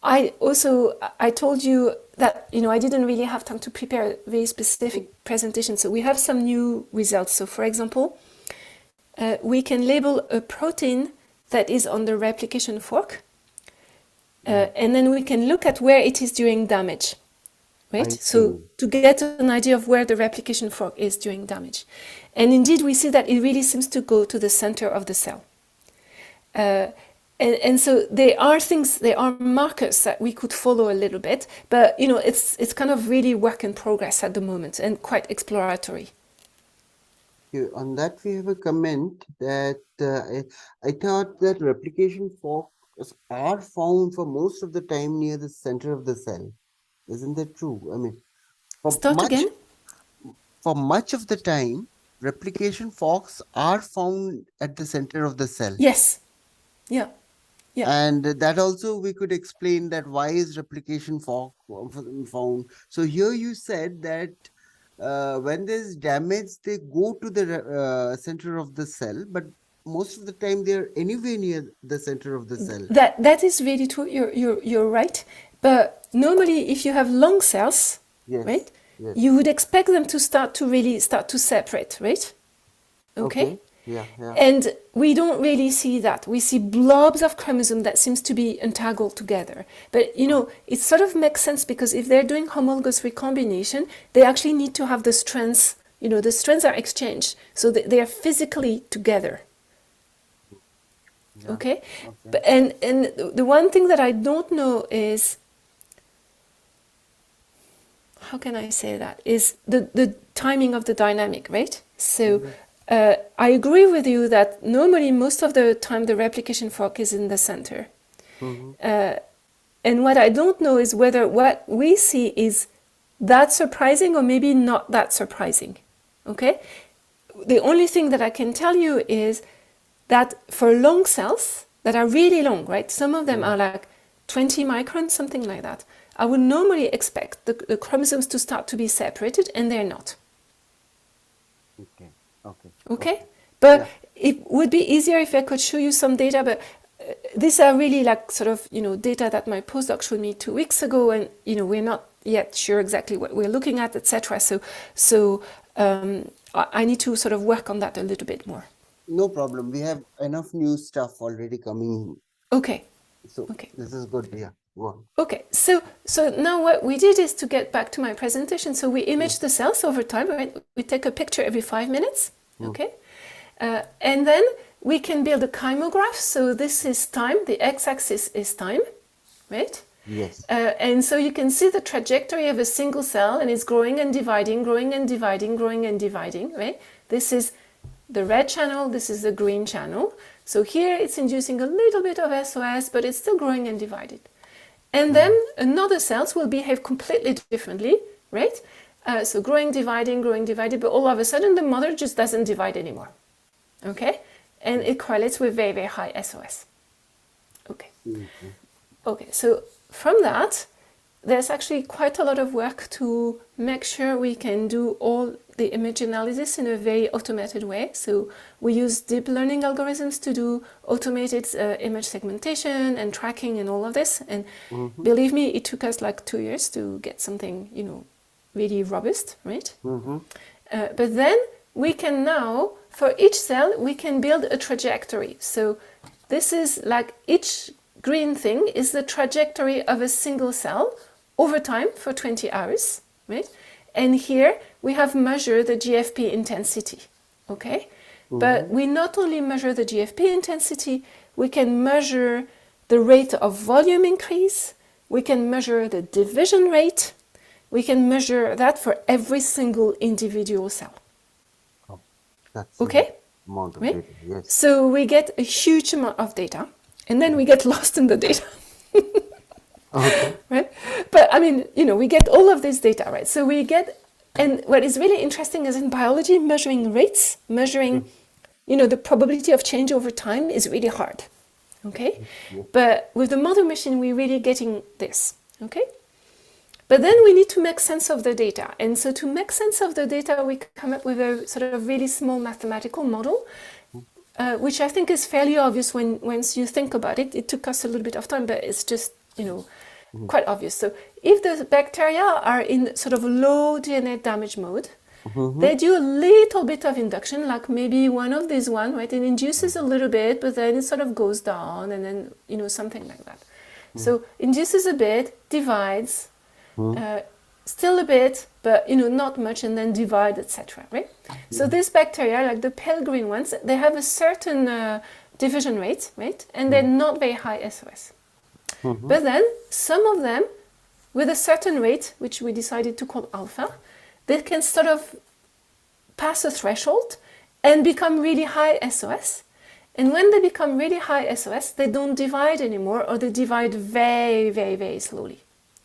S2: I told you that I didn't really have time to prepare a very specific presentation, so we have some new results. So, for example, we can label a protein that is on the replication fork. And then we can look at where it is during damage, right?
S1: I
S2: So
S1: see.
S2: to get an idea of where the replication fork is during damage. And indeed, we see that it really seems to go to the center of the cell. And so there are things, there are markers that we could follow a little bit, but it's kind of really work in progress at the moment and quite exploratory.
S1: On that, we have a comment that I thought that replication forks are found for most of the time near the center of the cell. Isn't that true? I mean, for
S2: Start
S1: much
S2: again?
S1: for much of the time, replication forks are found at the center of the cell.
S2: Yes. Yeah. Yeah.
S1: And that also we could explain that why is replication fork found. So here you said that when there's damage, they go to the center of the cell, but most of the time they're anywhere near the center of the cell.
S2: That is really true. You're right. But normally, if you have long cells,
S1: Yes,
S2: right,
S1: yes.
S2: you would expect them to start to separate, right? Okay.
S1: Okay. Yeah, yeah.
S2: And we don't really see that. We see blobs of chromosome that seems to be entangled together. But it sort of makes sense because if they're doing homologous recombination, they actually need to have the strands. The strands are exchanged, so they are physically together.
S1: Yeah.
S2: Okay.
S1: Okay.
S2: But, and the one thing that I don't know is, how can I say that, is the timing of the dynamic, right? So I agree with you that normally most of the time the replication fork is in the center.
S1: Mm-hmm.
S2: And what I don't know is whether what we see is that surprising or maybe not that surprising. Okay? The only thing that I can tell you is that for long cells that are really long, right? Some of them are like 20 microns, something like that. I would normally expect the chromosomes to start to be separated, and they're not.
S1: Okay. Okay.
S2: Okay? But
S1: Yeah.
S2: it would be easier if I could show you some data, but these are really like sort of, data that my postdoc showed me 2 weeks ago, and, we're not yet sure exactly what we're looking at, etc. So I need to sort of work on that a little bit more.
S1: No problem. We have enough new stuff already coming.
S2: Okay.
S1: So
S2: Okay.
S1: this is good. Yeah. Go on.
S2: Okay, so now what we did is to get back to my presentation. So we image the cells over time, right? We take a picture every 5 minutes, okay? And then we can build a chymograph. So this is time, the x-axis is time, right?
S1: Yes.
S2: And so you can see the trajectory of a single cell, and it's growing and dividing, growing and dividing, growing and dividing, right? This is the red channel, this is the green channel. So here it's inducing a little bit of SOS, but it's still growing and divided. And then another cells will behave completely differently, right? So growing, dividing, but all of a sudden the mother just doesn't divide anymore, okay? And it correlates with very, very high SOS. Okay. Okay, so from that, there's actually quite a lot of work to make sure we can do all the image analysis in a very automated way. So we use deep learning algorithms to do automated image segmentation and tracking and all of this. And believe me, it took us like 2 years to get something, really robust, right? But then we can now, for each cell, we can build a trajectory. So this is like each green thing is the trajectory of a single cell over time for 20 hours, right? And here we have measured the GFP intensity, okay? But we not only measure the GFP intensity, we can measure the rate of volume increase, we can measure the division rate, we can measure that for every single individual cell.
S1: Oh, that's
S2: Okay?
S1: amount of
S2: Right?
S1: data. Yes.
S2: So we get a huge amount of data, and then we get lost in the data.
S1: Okay.
S2: Right? But I mean, we get all of this data, right? So we get, and what is really interesting is in biology, measuring rates, measuring, the probability of change over time is really hard. Okay? But with the model machine, we're really getting this. Okay? But then we need to make sense of the data. And so to make sense of the data, we come up with a sort of really small mathematical model, which I think is fairly obvious once you think about it. It took us a little bit of time, but it's just, quite obvious. So if the bacteria are in sort of low DNA damage mode, they do a little bit of induction, like maybe one of these one, right? It induces a little bit, but then it sort of goes down, and then, something like that. So induces a bit, divides, still a bit, but not much, and then divide, etc. Right? So these bacteria, like the pale green ones, they have a certain division rate, right? And they're not very high SOS. But then some of them, with a certain rate, which we decided to call alpha, they can sort of pass a threshold and become really high SOS. And when they become really high SOS, they don't divide anymore, or they divide very, very, very slowly.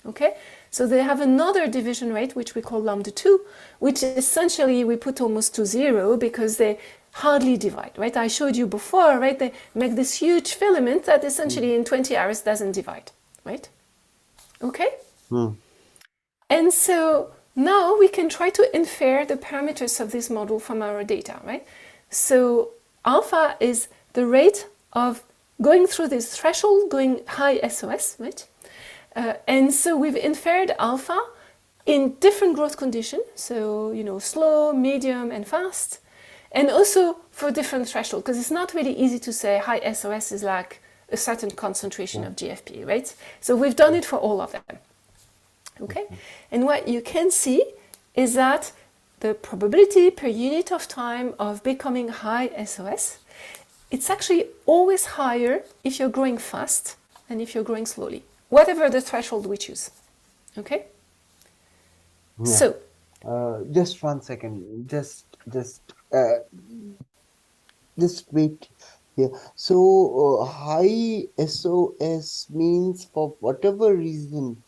S2: Okay? So they have another division rate, which we call lambda 2, which essentially we put almost to 0 because they hardly divide, right? I showed you before, right? They make this huge filament that essentially in 20 hours doesn't divide, right? Okay? And so now we can try to infer the parameters of this model from our data, right? So alpha is the rate of going through this threshold, going high SOS, right? And so we've inferred alpha in different growth conditions, so, slow, medium, and fast, and also for different thresholds, because it's not really easy to say high SOS is like a certain concentration of GFP, right? So we've done it for all of them. Okay? And what you can see is that the probability per unit of time of becoming high SOS, it's actually always higher if you're growing fast than if you're growing slowly, whatever the threshold we choose. Okay?
S1: Yeah.
S2: So,
S1: just 1 second. Just wait here. So high SOS means for whatever reason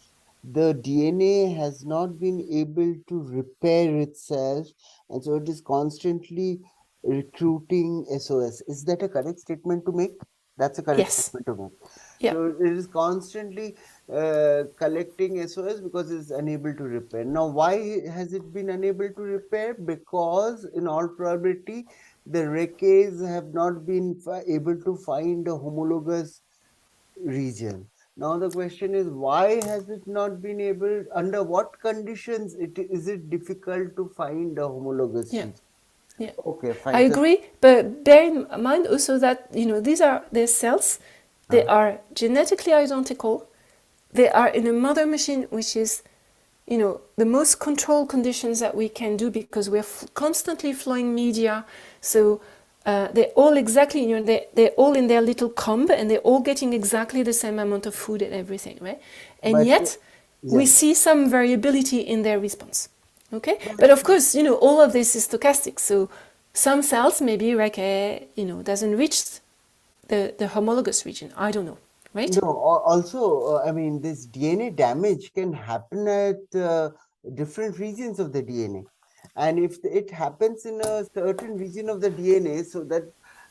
S1: the DNA has not been able to repair itself, and so it is constantly recruiting SOS. Is that a correct statement to make? That's a correct
S2: yes.
S1: statement to make.
S2: Yeah.
S1: So it is constantly collecting SOS because it's unable to repair. Now, why has it been unable to repair? Because in all probability, the recays have not been able to find a homologous region. Now the question is, why has it not been able, under what conditions is it difficult to find a homologous region?
S2: Yeah.
S1: Okay, fine.
S2: I agree, but bear in mind also that, these are their cells, they are genetically identical, they are in a mother machine, which is, the most controlled conditions that we can do because we're constantly flowing media. So they're all exactly, they're all in their little comb, and they're all getting exactly the same amount of food and everything, right? And yet we see some variability in their response. Okay, but of course, all of this is stochastic. So some cells maybe doesn't reach the homologous region. I don't know, right?
S1: No, also, I mean, this DNA damage can happen at different regions of the DNA. And if it happens in a certain region of the DNA, so that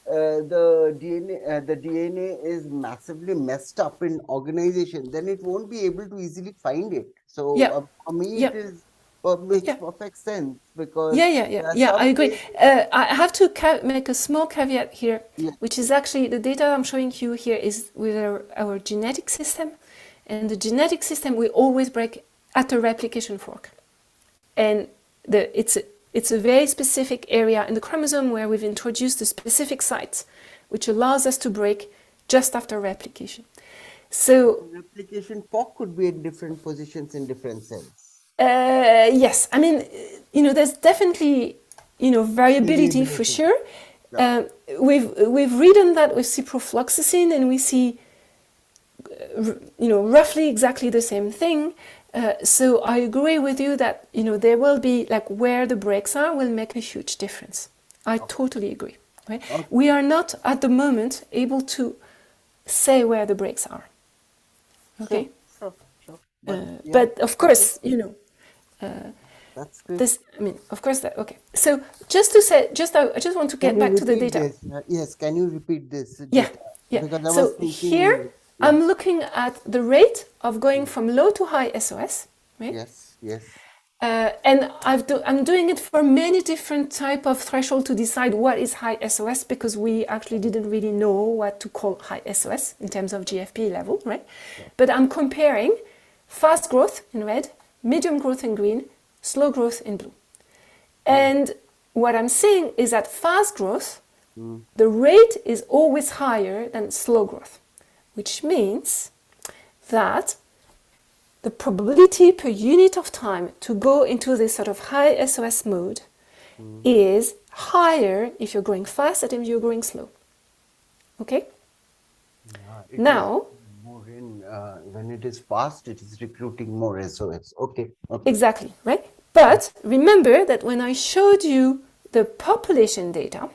S1: the DNA is massively messed up in organization, then it won't be able to easily find it. So for me, it is makes perfect sense because
S2: I agree. I have to make a small caveat here, which is actually the data I'm showing you here is with our genetic system, and the genetic system we always break at a replication fork, and it's a very specific area in the chromosome where we've introduced a specific site, which allows us to break just after replication. So
S1: replication fork could be in different positions in different cells.
S2: Yes, I mean, there's definitely, variability for sure. We've redone that with ciprofloxacin, and we see, roughly exactly the same thing. So I agree with you that, there will be, like, where the breaks are will make a huge difference. I totally agree. Right?
S1: Okay.
S2: We are not at the moment able to say where the breaks are. Okay.
S1: Sure.
S2: But of course,
S1: that's great.
S2: this. I mean, of course that. Okay. So just to say, I just want to
S1: Can
S2: get
S1: you
S2: back to the
S1: repeat
S2: data.
S1: this? Yes, can you repeat this
S2: Yeah.
S1: data?
S2: Yeah.
S1: Because I
S2: So
S1: was thinking.
S2: here I'm looking at the rate of going from low to high SOS, right?
S1: Yes.
S2: And I'm doing it for many different type of threshold to decide what is high SOS, because we actually didn't really know what to call high SOS in terms of GFP level, right? But I'm comparing fast growth in red, medium growth in green, slow growth in blue. And what I'm seeing is that fast growth, the rate is always higher than slow growth, which means that the probability per unit of time to go into this sort of high SOS mode is higher if you're going fast than if you're going slow. Okay? Now,
S1: more in when it is fast, it is recruiting more SOS. Okay.
S2: exactly, right? But remember that when I showed you the population data,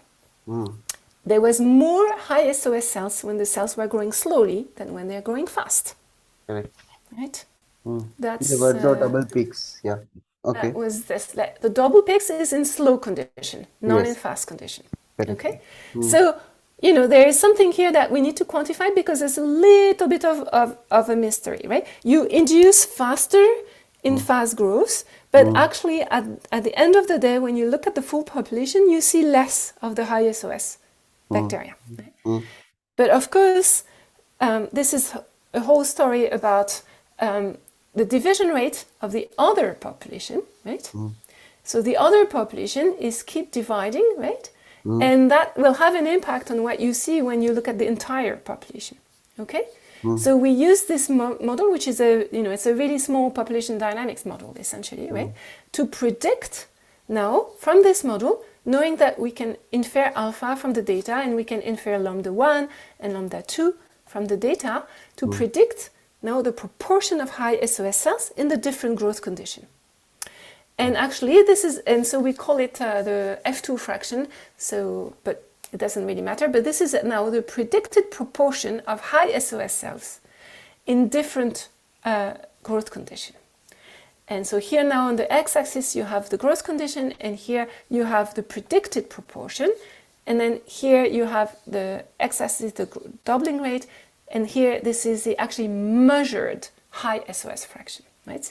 S2: there was more high SOS cells when the cells were growing slowly than when they're growing fast.
S1: Correct.
S2: Right?
S1: There were no double peaks. Yeah. Okay.
S2: That was this. The double peaks is in slow condition, not in
S1: Yes.
S2: fast condition.
S1: Correct.
S2: Okay? So, there is something here that we need to quantify, because there's a little bit of a mystery, right? You induce faster in fast growth, but actually at the end of the day, when you look at the full population, you see less of the high SOS bacteria. Right? But of course, this is a whole story about the division rate of the other population, right? So the other population is keep dividing, right? And that will have an impact on what you see when you look at the entire population, okay? So we use this model, which is it's a really small population dynamics model, essentially, right? To predict now from this model, knowing that we can infer alpha from the data, and we can infer lambda 1 and lambda 2 from the data to predict now the proportion of high SOS cells in the different growth condition. And actually so we call it the F2 fraction, but it doesn't really matter, but this is now the predicted proportion of high SOS cells in different growth condition. And so here now on the x-axis you have the growth condition, and here you have the predicted proportion, and then here you have the x-axis, the doubling rate, and here this is the actually measured high SOS fraction, right?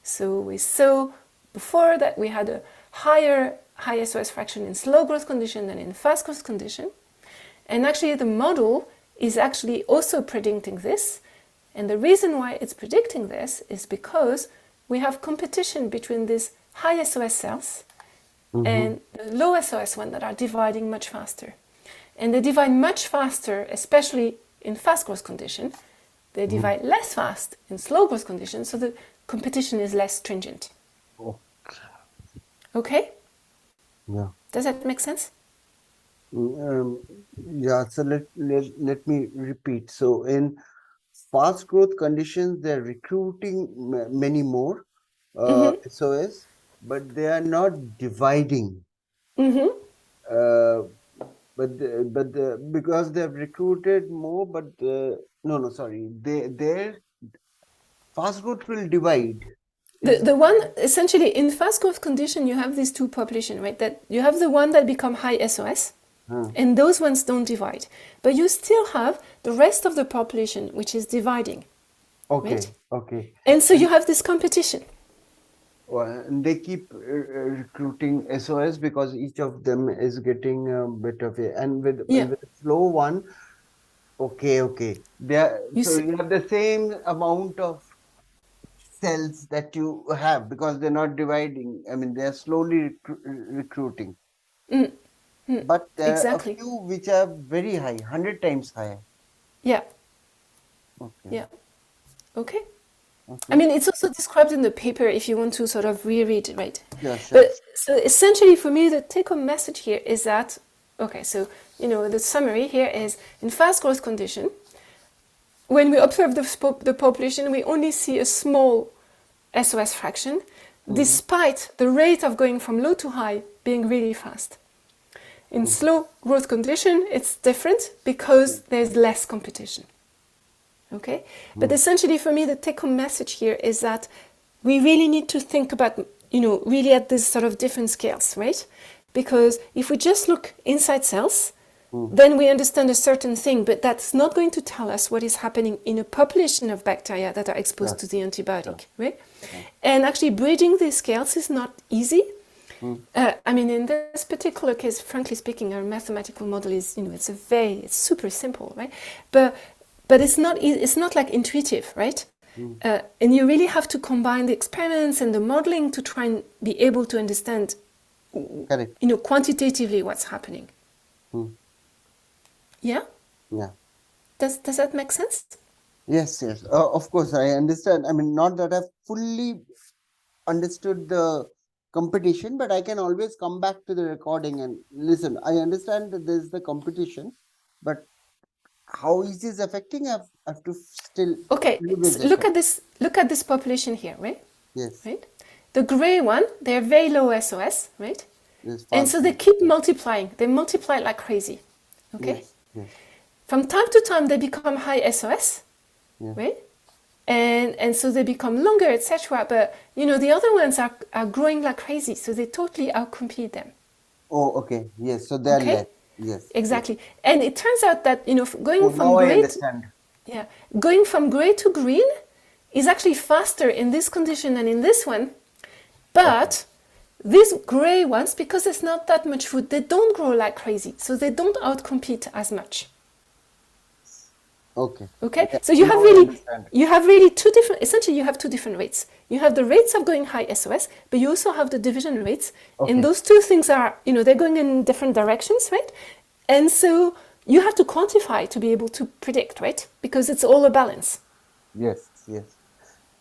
S2: So we saw before that we had a higher high SOS fraction in slow growth condition than in fast growth condition. And actually the model is actually also predicting this. And the reason why it's predicting this is because we have competition between these high SOS cells and the low SOS ones that are dividing much faster. And they divide much faster, especially in fast growth condition. They divide less fast in slow growth condition, so the competition is less stringent. Okay?
S1: Yeah.
S2: Does that make sense?
S1: Yeah, so let me repeat. So in fast growth conditions, they're recruiting many more SOS, but they are not dividing. Because they've recruited more, but their fast growth will divide.
S2: The one, essentially, in fast growth condition, you have these two populations, right? That you have the one that become high SOS, and those ones don't divide. But you still have the rest of the population, which is dividing.
S1: Okay,
S2: right?
S1: okay.
S2: And so you have this competition.
S1: And they keep recruiting SOS because each of them is getting a bit of a, and with the slow one, okay. So you have the same amount of cells that you have because they're not dividing. I mean, they're slowly recruiting. But there are a
S2: Exactly.
S1: few which are very high, 100 times higher.
S2: Yeah.
S1: Okay.
S2: Yeah. Okay. I mean, it's also described in the paper if you want to sort of reread it, right?
S1: Yeah, sure.
S2: But so essentially for me, the take-home message here is that Okay, so, the summary here is, in fast growth condition, when we observe the population, we only see a small SOS fraction, despite the rate of going from low to high being really fast. In slow growth condition, it's different because there's less competition. Okay? But essentially, for me, the take-home message here is that we really need to think about, really at this sort of different scales, right? Because if we just look inside cells, then we understand a certain thing, but that's not going to tell us what is happening in a population of bacteria that are exposed to the antibiotic, right? And actually bridging these scales is not easy. In this particular case, frankly speaking, our mathematical model is, it's super simple, right? But it's not like intuitive, right? And you really have to combine the experiments and the modeling to try and be able to understand,
S1: Correct.
S2: Quantitatively what's happening. Yeah?
S1: Yeah.
S2: Does that make sense?
S1: Yes, yes. Of course, I understand. Not that I've fully understood the competition, but I can always come back to the recording and listen. I understand that there's the competition, but how is this affecting? I have to still
S2: Okay,
S1: revisit
S2: look
S1: it.
S2: at this population here, right?
S1: Yes.
S2: Right? The gray one, they're very low SOS, right?
S1: Yes,
S2: And so they keep multiplying. They multiply like crazy. Okay?
S1: Yes. Yes.
S2: From time to time, they become high SOS, right? And so they become longer, etc. But the other ones are growing like crazy, so they totally outcompete them.
S1: Oh, okay. Yes. So they're less. Yes.
S2: Exactly. Yes. And it turns out that going from
S1: now I
S2: gray
S1: understand.
S2: going from gray to green is actually faster in this condition than in this one. But these gray ones, because there's not that much food, they don't grow like crazy, so they don't outcompete as much.
S1: Okay.
S2: Okay, so you have really essentially you have two different rates. You have the rates of going high SOS, but you also have the division rates. And those two things are, they're going in different directions, right? And so you have to quantify to be able to predict, right? Because it's all a balance.
S1: Yes, yes,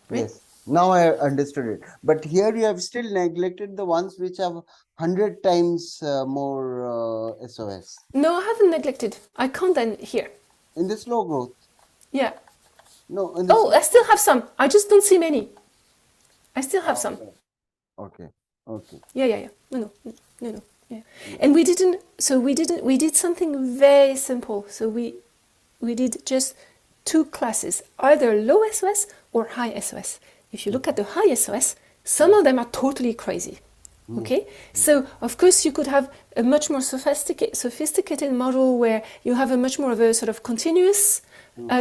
S2: right?
S1: yes. Now I understood it. But here you have still neglected the ones which have 100 times more SOS.
S2: No, I haven't neglected. I count them here.
S1: In the slow growth?
S2: Yeah.
S1: No.
S2: I still have some. I just don't see many. I still have some.
S1: Okay.
S2: Yeah. No. Yeah. And we did something very simple. So we did just two classes, either low SOS or high SOS. If you look at the high SOS, some of them are totally crazy. Okay, so of course you could have a much more sophisticated model where you have a much more of a sort of continuous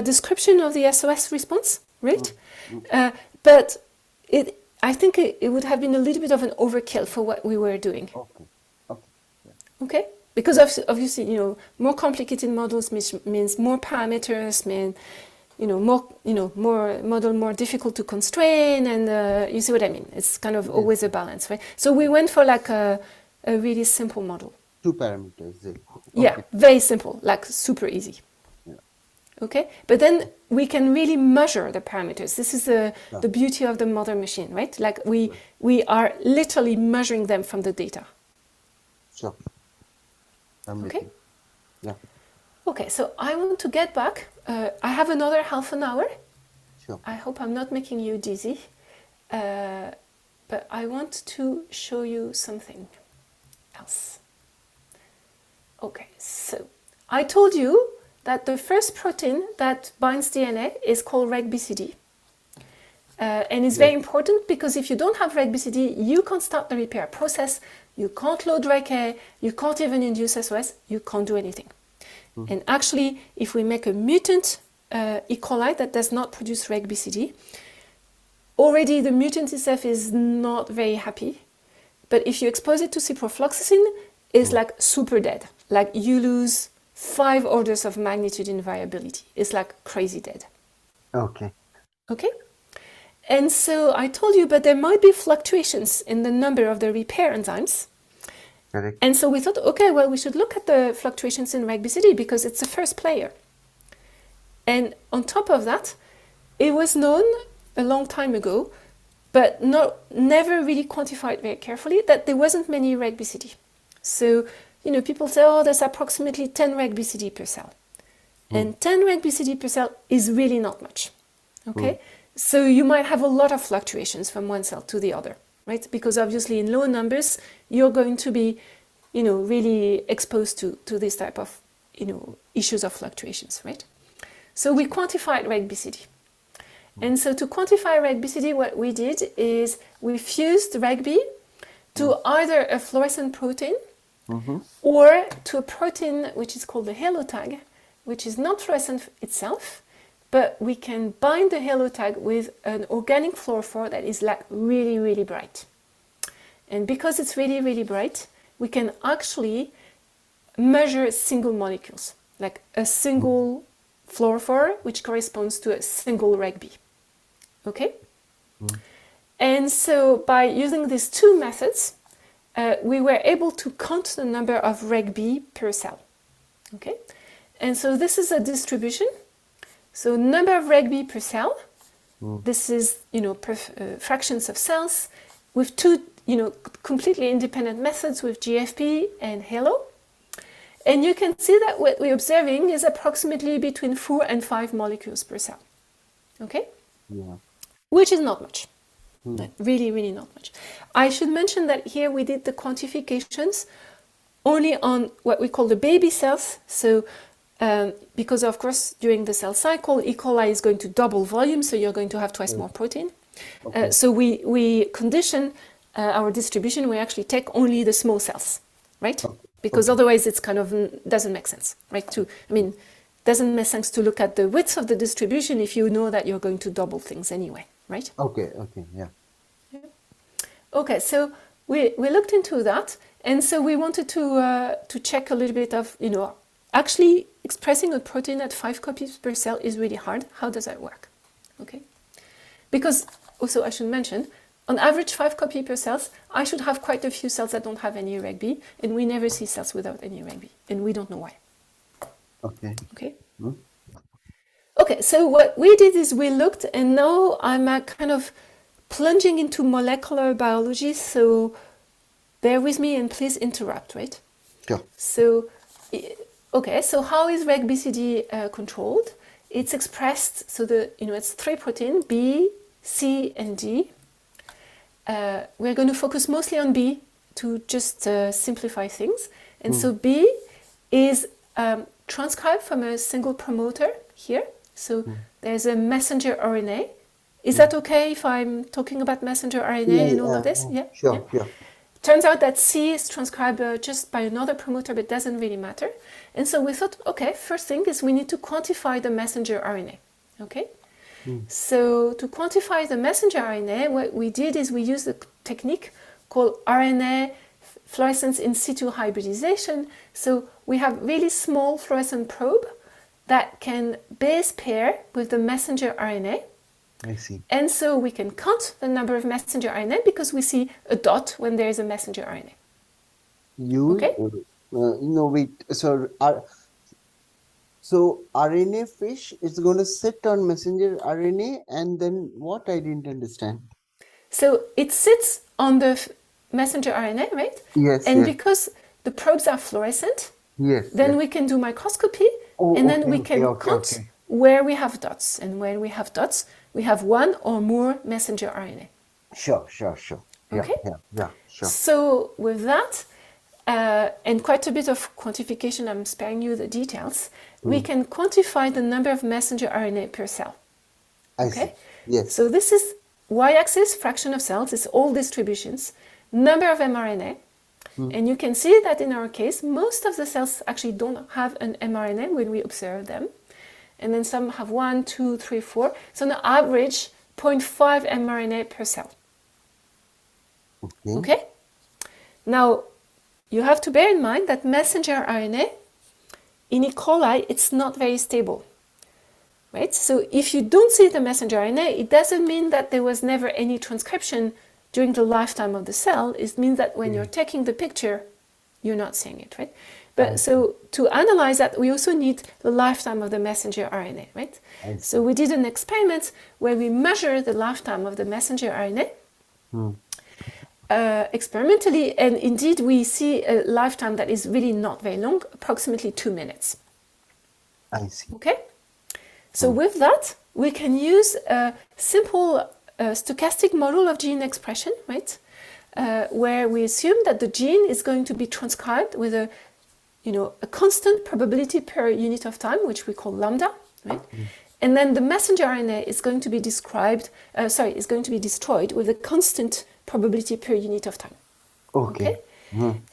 S2: description of the SOS response, right? But I think it would have been a little bit of an overkill for what we were doing. Okay, because obviously more complicated models means more parameters, more difficult to constrain, and you see what I mean. It's kind of always a balance, right? So we went for like a really simple model.
S1: 2 parameters. Okay.
S2: Yeah, very simple, like super easy.
S1: Yeah.
S2: Okay, but then we can really measure the parameters. This is the beauty of the modern machine, right? Like we are literally measuring them from the data.
S1: Sure.
S2: Okay.
S1: Yeah.
S2: Okay, so I want to get back. I have another half an hour.
S1: Sure.
S2: I hope I'm not making you dizzy. But I want to show you something else. Okay, so I told you that the first protein that binds DNA is called RegBCD. And it's very important because if you don't have RegBCD, you can't start the repair process, you can't load RegA, you can't even induce SOS, you can't do anything. And actually, if we make a mutant E. coli that does not produce RegBCD, already the mutant itself is not very happy. But if you expose it to ciprofloxacin, it's like super dead. Like you lose 5 orders of magnitude in variability. It's like crazy dead.
S1: Okay.
S2: Okay? And so I told you, but there might be fluctuations in the number of the repair enzymes.
S1: Correct.
S2: And so we thought, okay, well, we should look at the fluctuations in RegBCD because it's the first player. And on top of that, it was known a long time ago, but never really quantified very carefully, that there wasn't many RegBCD. So people say, oh, there's approximately 10 reg BCD per cell. And 10 reg BCD per cell is really not much. Okay? So you might have a lot of fluctuations from one cell to the other, right? Because obviously in low numbers, you're going to be, really exposed to this type of, issues of fluctuations, right? So we quantified reg BCD. And so to quantify reg BCD, what we did is we fused reg B to either a fluorescent protein or to a protein which is called the halo tag, which is not fluorescent itself, but we can bind the halo tag with an organic fluorophore that is like really, really bright. And because it's really, really bright, we can actually measure single molecules, like a single fluorophore, which corresponds to a single reg B. Okay? And so by using these two methods, we were able to count the number of reg B per cell. Okay? And so this is a distribution. So number of reg B per cell, this is, fractions of cells with two, completely independent methods with GFP and halo. And you can see that what we're observing is approximately between 4 and 5 molecules per cell. Okay?
S1: Yeah.
S2: Which is not much. Really, really not much. I should mention that here we did the quantifications only on what we call the baby cells. So because of course during the cell cycle, E. coli is going to double volume, so you're going to have twice more protein.
S1: Okay.
S2: So we condition our distribution. We actually take only the small cells, right? Because otherwise it's kind of doesn't make sense, right? Doesn't make sense to look at the width of the distribution if you know that you're going to double things anyway, right?
S1: Okay, yeah.
S2: Okay, so we looked into that, and so we wanted to check a little bit of, actually expressing a protein at 5 copies per cell is really hard. How does that work? Okay, because also I should mention, on average 5 copies per cells, I should have quite a few cells that don't have any reg B, and we never see cells without any reg B, and we don't know why.
S1: Okay.
S2: Okay. Okay, so what we did is we looked, and now I'm kind of plunging into molecular biology, so bear with me and please interrupt, right?
S1: Sure.
S2: So, okay, so how is reg BCD controlled? It's expressed, so it's 3 proteins, B, C, and D. We're going to focus mostly on B to just simplify things. And so B is transcribed from a single promoter here. So there's a messenger RNA. Is that okay if I'm talking about messenger RNA and all of this? Yeah?
S1: Sure, yeah.
S2: Turns out that C is transcribed just by another promoter, but doesn't really matter. And so we thought, okay, first thing is we need to quantify the messenger RNA. Okay? So to quantify the messenger RNA, what we did is we used a technique called RNA fluorescence in situ hybridization. So we have really small fluorescent probe that can base pair with the messenger RNA.
S1: I see.
S2: And so we can count the number of messenger RNA because we see a dot when there is a messenger RNA. Okay?
S1: Wait. So RNA fish is going to sit on messenger RNA, and then what? I didn't understand.
S2: So it sits on the messenger RNA, right?
S1: Yes.
S2: And because the probes are fluorescent, then we can do microscopy, and then we can count where we have dots. And where we have dots, we have 1 or more messenger RNA.
S1: Sure.
S2: Okay?
S1: Yeah, sure.
S2: So with that, and quite a bit of quantification, I'm sparing you the details, we can quantify the number of messenger RNA per cell.
S1: I see. Yes.
S2: So this is y-axis, fraction of cells, it's all distributions, number of mRNA. And you can see that in our case, most of the cells actually don't have an mRNA when we observe them. And then some have 1, 2, 3, 4. So on average, 0.5 mRNA per cell. Okay? Now, you have to bear in mind that messenger RNA in E. coli, it's not very stable. Right? So if you don't see the messenger RNA, it doesn't mean that there was never any transcription during the lifetime of the cell. It means that when you're taking the picture, you're not seeing it, right? But so to analyze that, we also need the lifetime of the messenger RNA, right? So we did an experiment where we measure the lifetime of the messenger RNA. experimentally, and indeed we see a lifetime that is really not very long, approximately 2 minutes.
S1: I see.
S2: Okay? So with that, we can use a simple stochastic model of gene expression, right? Where we assume that the gene is going to be transcribed with a constant probability per unit of time, which we call lambda, right? And then the messenger RNA is going to be destroyed with a constant probability per unit of time.
S1: Okay.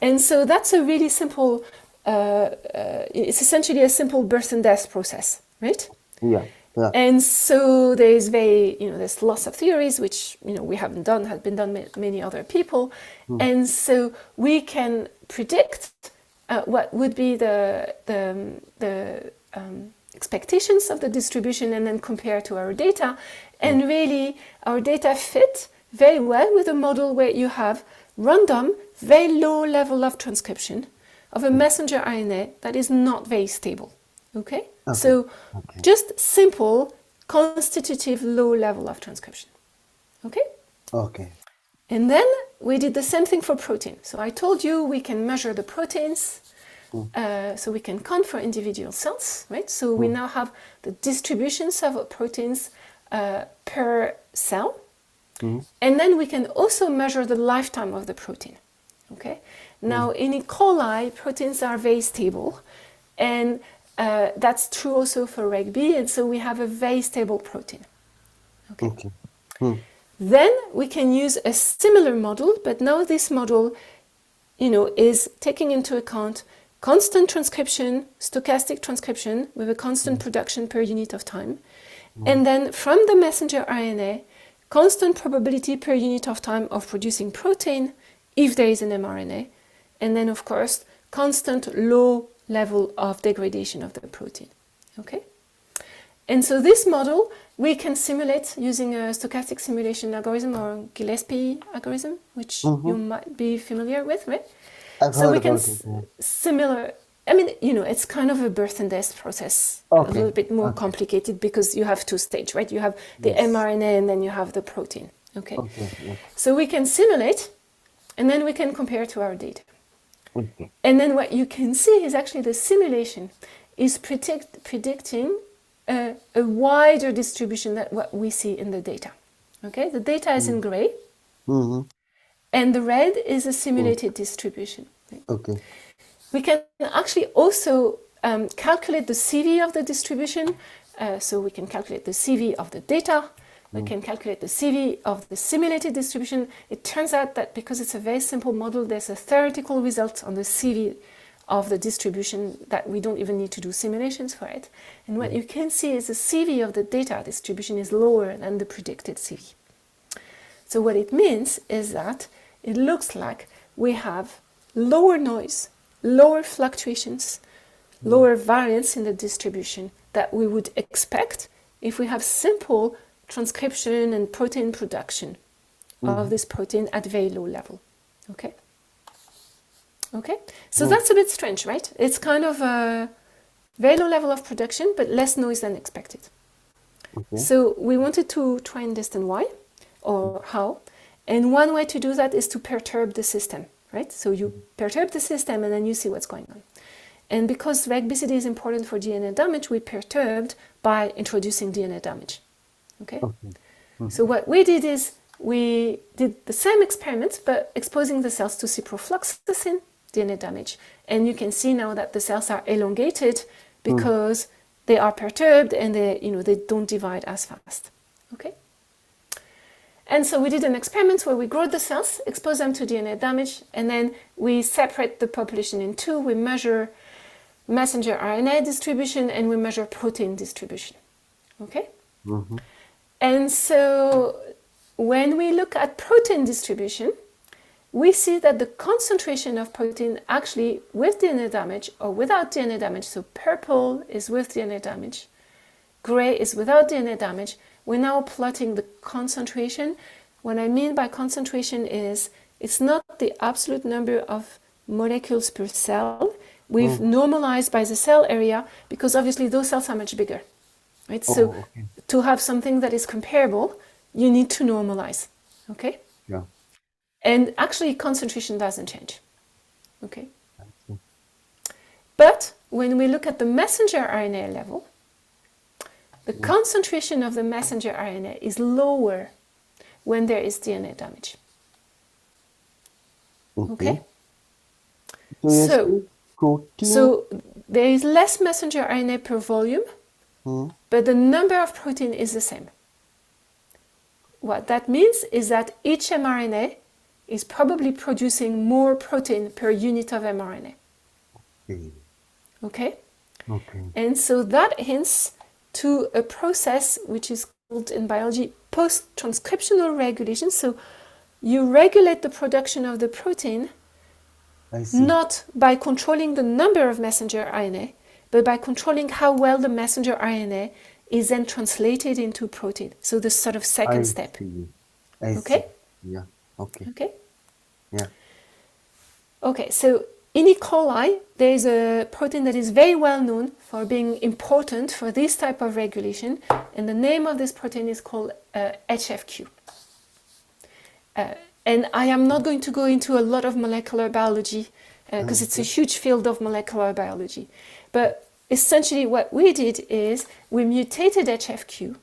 S2: And so that's a really simple, it's essentially a simple birth and death process, right?
S1: Yeah. Yeah.
S2: And so there's there's lots of theories which we haven't done, have been done by many other people, and so we can predict what would be the expectations of the distribution, and then compare to our data, and really our data fit very well with a model where you have random, very low level of transcription of a messenger RNA that is not very stable. Okay? So just simple, constitutive, low level of transcription. Okay?
S1: Okay.
S2: And then we did the same thing for protein. So I told you we can measure the proteins, so we can count for individual cells, right? So we now have the distributions of proteins per cell. And then we can also measure the lifetime of the protein. Okay? Now in E. coli, proteins are very stable, and that's true also for Reg B, and so we have a very stable protein. Okay. Then we can use a similar model, but now this model, is taking into account constant transcription, stochastic transcription with a constant production per unit of time, and then from the messenger RNA, constant probability per unit of time of producing protein if there is an mRNA, and then of course constant low level of degradation of the protein. Okay? And so this model we can simulate using a stochastic simulation algorithm or Gillespie algorithm, which you might be familiar with, right?
S1: I've
S2: So
S1: heard
S2: we can
S1: about it. Yeah.
S2: similar. I mean, it's kind of a birth and death process, a little bit more complicated because you have two stages, right? You have the mRNA and then you have the protein. Okay. So we can simulate, and then we can compare to our data. And then what you can see is actually the simulation is predicting a wider distribution than what we see in the data. Okay, the data is in gray, and the red is a simulated distribution.
S1: Okay.
S2: We can actually also calculate the CV of the distribution. So we can calculate the CV of the data. We can calculate the CV of the simulated distribution. It turns out that because it's a very simple model, there's a theoretical result on the CV of the distribution that we don't even need to do simulations for it. And what you can see is the CV of the data distribution is lower than the predicted CV. So what it means is that it looks like we have lower noise, lower fluctuations, lower variance in the distribution that we would expect if we have simple transcription and protein production of this protein at very low level. Okay? Okay? So that's a bit strange, right? It's kind of a very low level of production, but less noise than expected. So we wanted to try and understand why or how. And one way to do that is to perturb the system, right? So you perturb the system and then you see what's going on. And because RegBCD is important for DNA damage, we perturbed by introducing DNA damage. Okay? So what we did is we did the same experiments, but exposing the cells to ciprofloxacin, DNA damage. And you can see now that the cells are elongated because they are perturbed and they don't divide as fast. Okay? And so we did an experiment where we grow the cells, expose them to DNA damage, and then we separate the population in two. We measure messenger RNA distribution and we measure protein distribution. Okay? And so when we look at protein distribution, we see that the concentration of protein actually with DNA damage or without DNA damage, so purple is with DNA damage, gray is without DNA damage, we're now plotting the concentration. What I mean by concentration is it's not the absolute number of molecules per cell. We've normalized by the cell area because obviously those cells are much bigger. Right? So to have something that is comparable, you need to normalize. Okay?
S1: Yeah.
S2: And actually concentration doesn't change. Okay. But when we look at the messenger RNA level, the concentration of the messenger RNA is lower when there is DNA damage. Okay? So there is less messenger RNA per volume, but the number of protein is the same. What that means is that each mRNA is probably producing more protein per unit of mRNA. Okay? And so that hints to a process which is called in biology post-transcriptional regulation. So you regulate the production of the protein not by controlling the number of messenger RNA, but by controlling how well the messenger RNA is then translated into protein. So the sort of second step. Okay?
S1: Yeah. Okay.
S2: Okay?
S1: Yeah.
S2: Okay, so in E. coli, there is a protein that is very well known for being important for this type of regulation, and the name of this protein is called HFQ. And I am not going to go into a lot of molecular biology because it's a huge field of molecular biology. But essentially what we did is we mutated HFQ,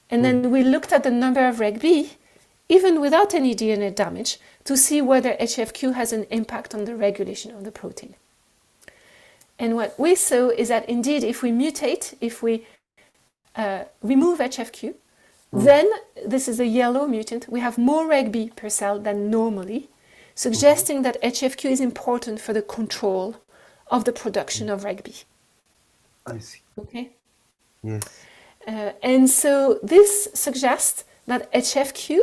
S2: and then we looked at the number of reg B, even without any DNA damage, to see whether HFQ has an impact on the regulation of the protein. And what we saw is that indeed, if we mutate, if we remove HFQ, then, this is a yellow mutant, we have more reg B per cell than normally, suggesting that HFQ is important for the control of the production of reg B.
S1: I see.
S2: Okay?
S1: Yes.
S2: And so this suggests that HFQ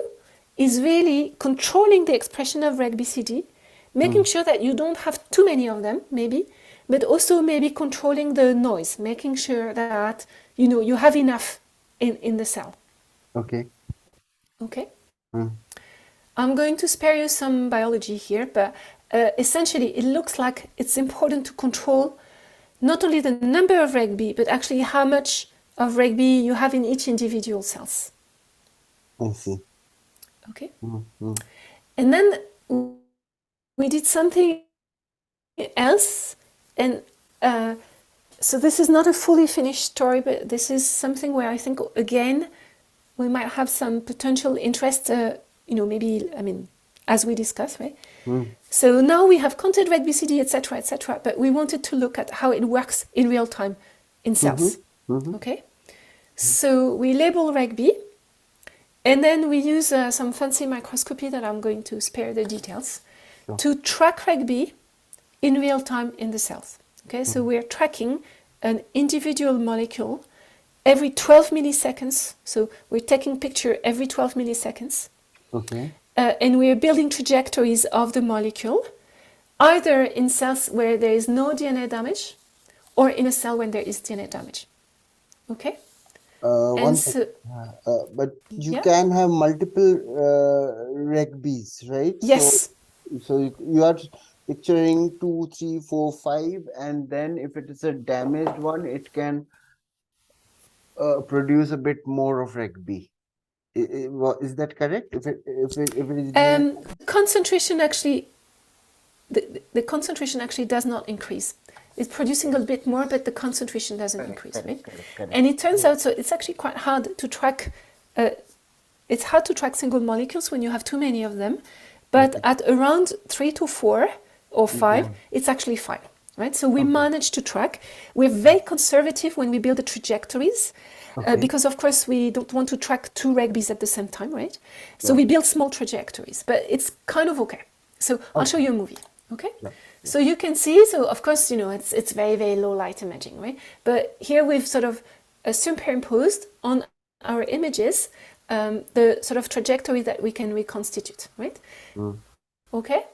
S2: is really controlling the expression of reg BCD, making sure that you don't have too many of them, maybe, but also maybe controlling the noise, making sure that you have enough in the cell.
S1: Okay.
S2: Okay. I'm going to spare you some biology here, but essentially it looks like it's important to control not only the number of reg B, but actually how much of reg B you have in each individual cells.
S1: I see.
S2: Okay. And then we did something else, and so this is not a fully finished story, but this is something where I think, again, we might have some potential interest, maybe, as we discussed, right? So now we have counted reg BCD, etc., but we wanted to look at how it works in real time in cells. Okay? So we label reg B, and then we use some fancy microscopy that I'm going to spare the details to track reg B in real time in the cells. Okay, so we're tracking an individual molecule every 12 milliseconds. So we're taking picture every 12 milliseconds.
S1: Okay.
S2: And we're building trajectories of the molecule, either in cells where there is no DNA damage, or in a cell when there is DNA damage. Okay?
S1: But you can have multiple reg Bs, right?
S2: Yes.
S1: So you are picturing 2, 3, 4, 5, and then if it is a damaged one, it can produce a bit more of reg B. Is that correct? If it is
S2: concentration actually, the concentration actually does not increase. It's producing a bit more, but the concentration doesn't increase, right?
S1: Correct.
S2: And it turns out, so it's actually quite hard to track. It's hard to track single molecules when you have too many of them, but at around 3 to 4 or 5, it's actually fine, right? So we managed to track. We're very conservative when we build the trajectories, because of course we don't want to track 2 reg Bs at the same time, right? So we build small trajectories, but it's kind of okay. So I'll show you a movie, okay? So you can see, so of course, it's very, very low light imaging, right? But here we've sort of superimposed on our images the sort of trajectory that we can reconstitute, right? Okay?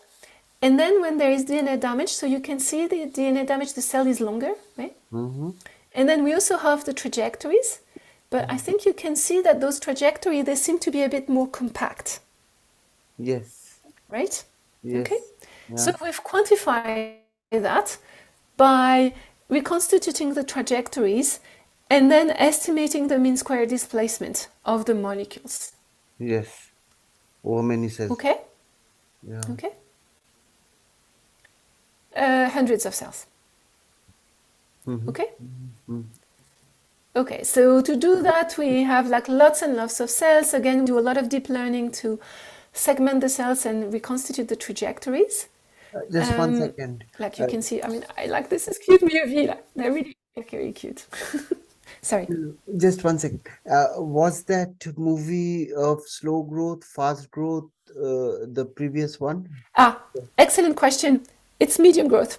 S2: And then when there is DNA damage, so you can see the DNA damage, the cell is longer, right? And then we also have the trajectories, but I think you can see that those trajectories, they seem to be a bit more compact.
S1: Yes.
S2: Right?
S1: Yes.
S2: Okay? Yeah. So we've quantified that by reconstituting the trajectories and then estimating the mean square displacement of the molecules.
S1: Yes. Over many cells.
S2: Okay?
S1: Yeah.
S2: Okay? Hundreds of cells. Okay? Okay, so to do that, we have like lots and lots of cells. Again, we do a lot of deep learning to segment the cells and reconstitute the trajectories.
S1: Just 1 second.
S2: Like you can see, I mean, I like this is cute UV. Like, they're really very cute. Sorry.
S1: Just 1 second. Was that movie of slow growth, fast growth, the previous one?
S2: Excellent question. It's medium growth.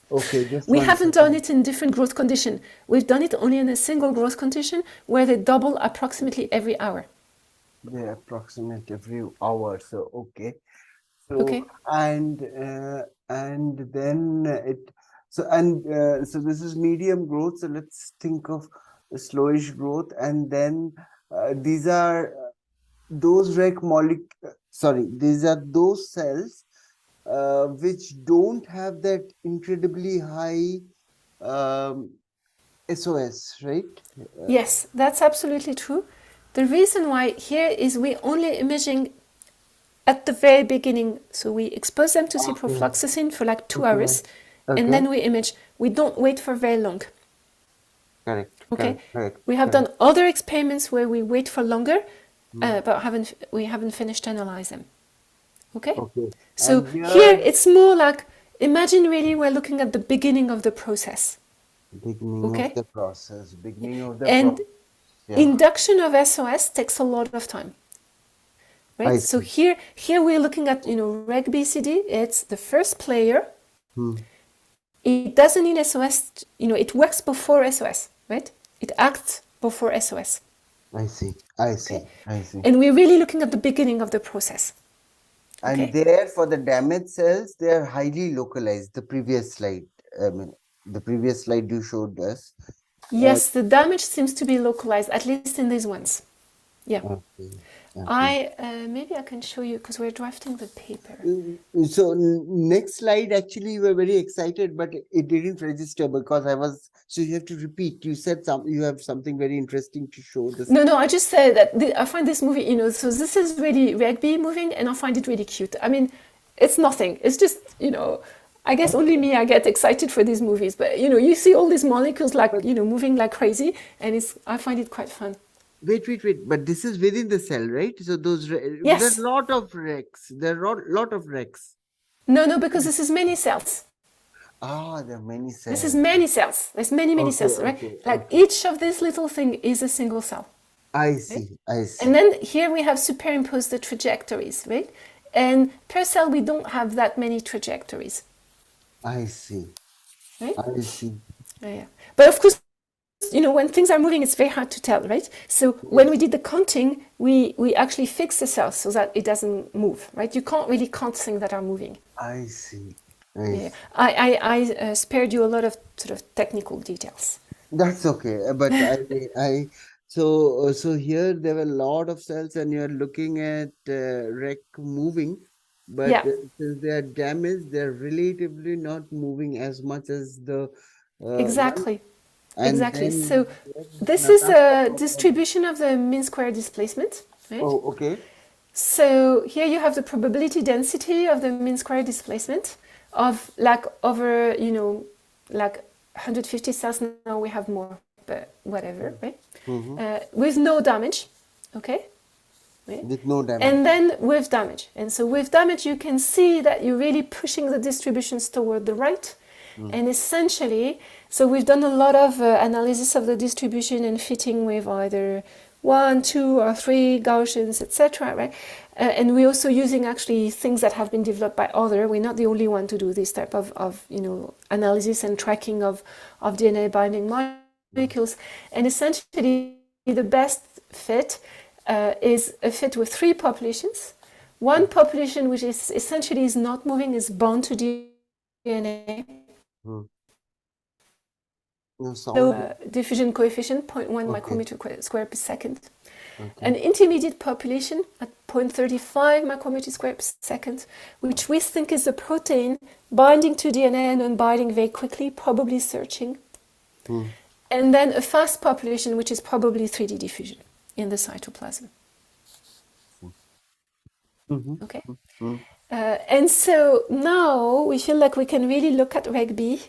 S1: Okay, just
S2: We
S1: one
S2: haven't done
S1: second.
S2: it in different growth condition. We've done it only in a single growth condition where they double approximately every hour.
S1: They approximate every hour. So okay. So
S2: Okay.
S1: and then so this is medium growth. So let's think of a slowish growth, and then these are those these are those cells which don't have that incredibly high SOS, right?
S2: Yes, that's absolutely true. The reason why here is we only imaging at the very beginning. So we expose them to
S1: Okay,
S2: ciprofloxacin for like 2 hours,
S1: okay,
S2: and
S1: okay.
S2: then we image. We don't wait for very long.
S1: Correct,
S2: Okay,
S1: correct, correct,
S2: we have
S1: correct.
S2: done other experiments where we wait for longer,
S1: Hmm.
S2: but we haven't finished to analyze them. Okay,
S1: Okay.
S2: so
S1: And
S2: here
S1: here,
S2: it's more like imagine really we're looking at the beginning of the process.
S1: beginning of
S2: Okay,
S1: the process, beginning of the
S2: and
S1: process. Yeah,
S2: induction of SOS takes a lot of time. Right,
S1: I
S2: so
S1: see.
S2: here we're looking at reg BCD. It's the first player.
S1: Hmm.
S2: It doesn't need SOS. It works before SOS. Right, it acts before SOS.
S1: I see. I
S2: Okay,
S1: see. I see.
S2: and we're really looking at the beginning of the process.
S1: And
S2: Okay,
S1: there, for the damaged cells, they are highly localized. The previous slide, I mean, the previous slide you showed us. Uh,
S2: yes, the damage seems to be localized, at least in these ones. Yeah,
S1: okay. Okay.
S2: I maybe I can show you because we're drafting the paper.
S1: So next slide, actually, you were very excited, but it didn't register because I was. So you have to repeat. You said you have something very interesting to show this.
S2: No, I just said that I find this movie, so this is really rugby moving, and I find it really cute. I mean, it's nothing. It's just, I guess only me, I get excited for these movies. But, you see all these molecules like,
S1: But
S2: moving like crazy, and I find it quite fun.
S1: wait. But this is within the cell, right? So there are
S2: Yes.
S1: a lot of Rex. There are a lot of Rex.
S2: No, because this is many cells.
S1: Ah, there are many
S2: This is
S1: cells.
S2: many cells. There's many
S1: Okay,
S2: cells, right?
S1: okay,
S2: Like
S1: okay.
S2: each of this little thing is a single cell.
S1: I
S2: Right?
S1: see. I
S2: And
S1: see.
S2: then here we have superimposed the trajectories, right? And per cell, we don't have that many trajectories,
S1: I see.
S2: right?
S1: I see.
S2: Yeah. But of course, when things are moving, it's very hard to tell, right? So when
S1: Yes.
S2: we did the counting, we actually fixed the cells so that it doesn't move, right? You can't really count things that are moving.
S1: I see. I
S2: Yeah.
S1: see.
S2: I spared you a lot of sort of technical details.
S1: That's okay. But so here there were a lot of cells, and you're looking at rec moving, but
S2: Yeah,
S1: since they are damaged, they're relatively not moving as much as the one.
S2: exactly.
S1: And
S2: Exactly.
S1: then
S2: So
S1: there is
S2: this is
S1: Natasha
S2: a
S1: talked about.
S2: distribution of the mean square displacement, right?
S1: Oh, okay.
S2: So here you have the probability density of the mean square displacement of like over, like 150 cells. Now we have more, but whatever, right?
S1: Mm-hmm.
S2: With no damage, okay? Right?
S1: With no damage.
S2: And then with damage. And so with damage, you can see that you're really pushing the distributions toward the right.
S1: Mm.
S2: And essentially, so we've done a lot of analysis of the distribution and fitting with either 1, 2, or 3 Gaussians, etc. Right? And we're also using actually things that have been developed by others. We're not the only one to do this type of analysis and tracking of DNA binding molecules. And essentially, the best fit is a fit with 3 populations. One population which is essentially is not moving, is bound to DNA.
S1: Mm. No
S2: Low
S1: sound.
S2: diffusion coefficient, 0.1
S1: Okay.
S2: micrometer square per second.
S1: Okay.
S2: An intermediate population at 0.35 micrometer square per second, which we think is a protein binding to DNA and unbinding very quickly, probably searching.
S1: Mm.
S2: And then a fast population, which is probably 3D diffusion in the cytoplasm.
S1: Mhm.
S2: Okay.
S1: Mhm.
S2: And so now we feel like we can really look at reg-B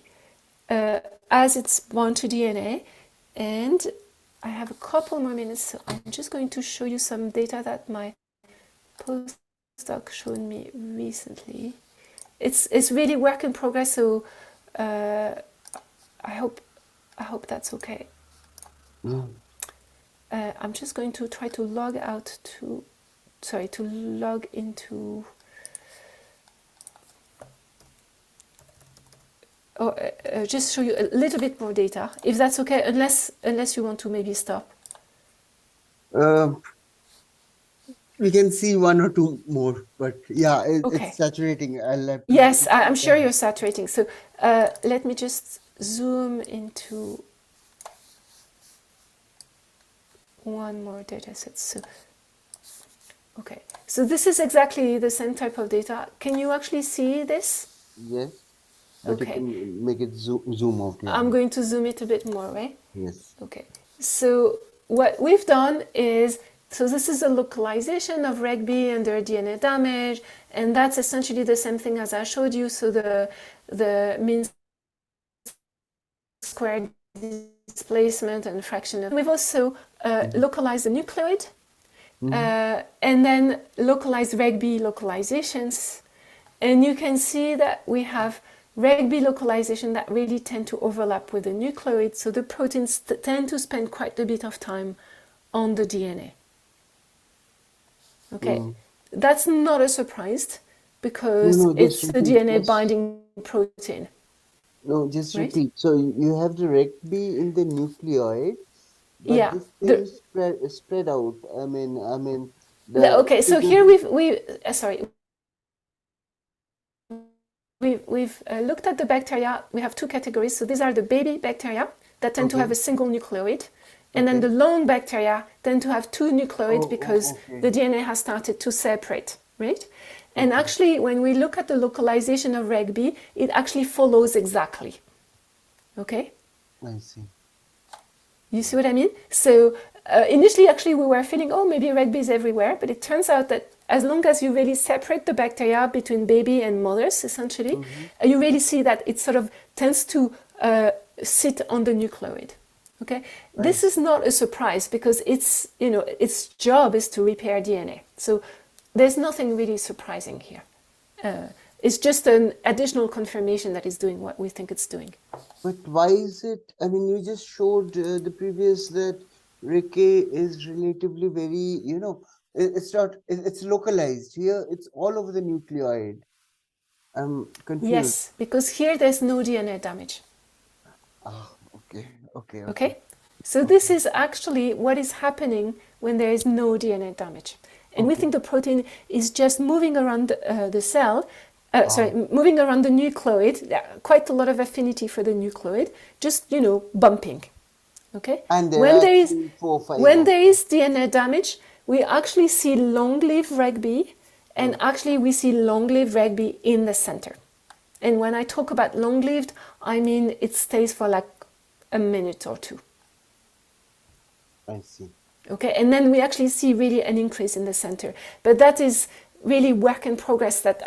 S2: as it's bound to DNA. And I have a couple more minutes, so I'm just going to show you some data that my postdoc showed me recently. It's really work in progress, so I hope that's okay.
S1: Yeah.
S2: I'm just going to try to log out to log into or just show you a little bit more data, if that's okay, unless you want to maybe stop.
S1: Um, we can see one or two more, but yeah, it's
S2: Okay.
S1: saturating. I'll have to.
S2: Yes, I'm sure you're saturating. So let me just zoom into one more data set. So, okay. So this is exactly the same type of data. Can you actually see this?
S1: Yes, but you
S2: Okay.
S1: can make it zoom out. Yeah.
S2: I'm going to zoom it a bit more, right?
S1: Yes.
S2: Okay. So what we've done is, so this is a localization of reg-B under DNA damage, and that's essentially the same thing as I showed you. So the mean square displacement and fraction of. We've also localized the nucleoid, and then localized reg-B localizations. And you can see that we have reg-B localization that really tend to overlap with the nucleoid, so the proteins tend to spend quite a bit of time on the DNA. Okay,
S1: Mm.
S2: that's not a surprise
S1: No,
S2: because
S1: no, just
S2: it's a
S1: repeat.
S2: DNA
S1: Just
S2: binding protein,
S1: no, just
S2: right?
S1: repeat. So you have the rect B in the nucleoid, but
S2: Yeah.
S1: this seems spread out. I mean the
S2: Okay, so here
S1: because
S2: we've looked at the bacteria. We have two categories. So these are the baby bacteria that tend to have
S1: okay,
S2: a single nucleoid. And then
S1: okay.
S2: the long bacteria tend to have two nucleoids because
S1: Okay,
S2: the DNA has started to separate, right? And
S1: okay.
S2: actually, when we look at the localization of reg-B, it actually follows exactly, okay?
S1: I see.
S2: You see what I mean? So initially, actually, we were feeling, oh, maybe reg-B is everywhere, but it turns out that as long as you really separate the bacteria between baby and mothers, essentially,
S1: Mm-hmm.
S2: you really see that it sort of tends to sit on the nucleoid. Okay,
S1: I
S2: this
S1: see.
S2: is not a surprise because its job is to repair DNA. So there's nothing really surprising here. It's just an additional confirmation that it's doing what we think it's doing.
S1: But why is it? I mean, you just showed the previous that Ricky is relatively very, it's not, it's localized. Here, it's all over the nucleoid. I'm confused.
S2: Yes, because here there's no DNA damage.
S1: Ah, okay, okay, okay,
S2: Okay? So this
S1: okay,
S2: is actually what is happening when there is no DNA damage. And we
S1: okay.
S2: think the protein is just moving around the cell,
S1: Ah,
S2: moving around the nucleoid, quite a lot of affinity for the nucleoid, just, bumping. Okay?
S1: and there
S2: When
S1: are
S2: there is
S1: three, four, five
S2: when
S1: of
S2: there
S1: them.
S2: is DNA damage, we actually see long-lived reg-B, and
S1: Mm,
S2: actually we see long-lived reg-B in the center. And when I talk about long-lived, I mean it stays for like a minute or two.
S1: I see.
S2: Okay, and then we actually see really an increase in the center. But that is really work in progress that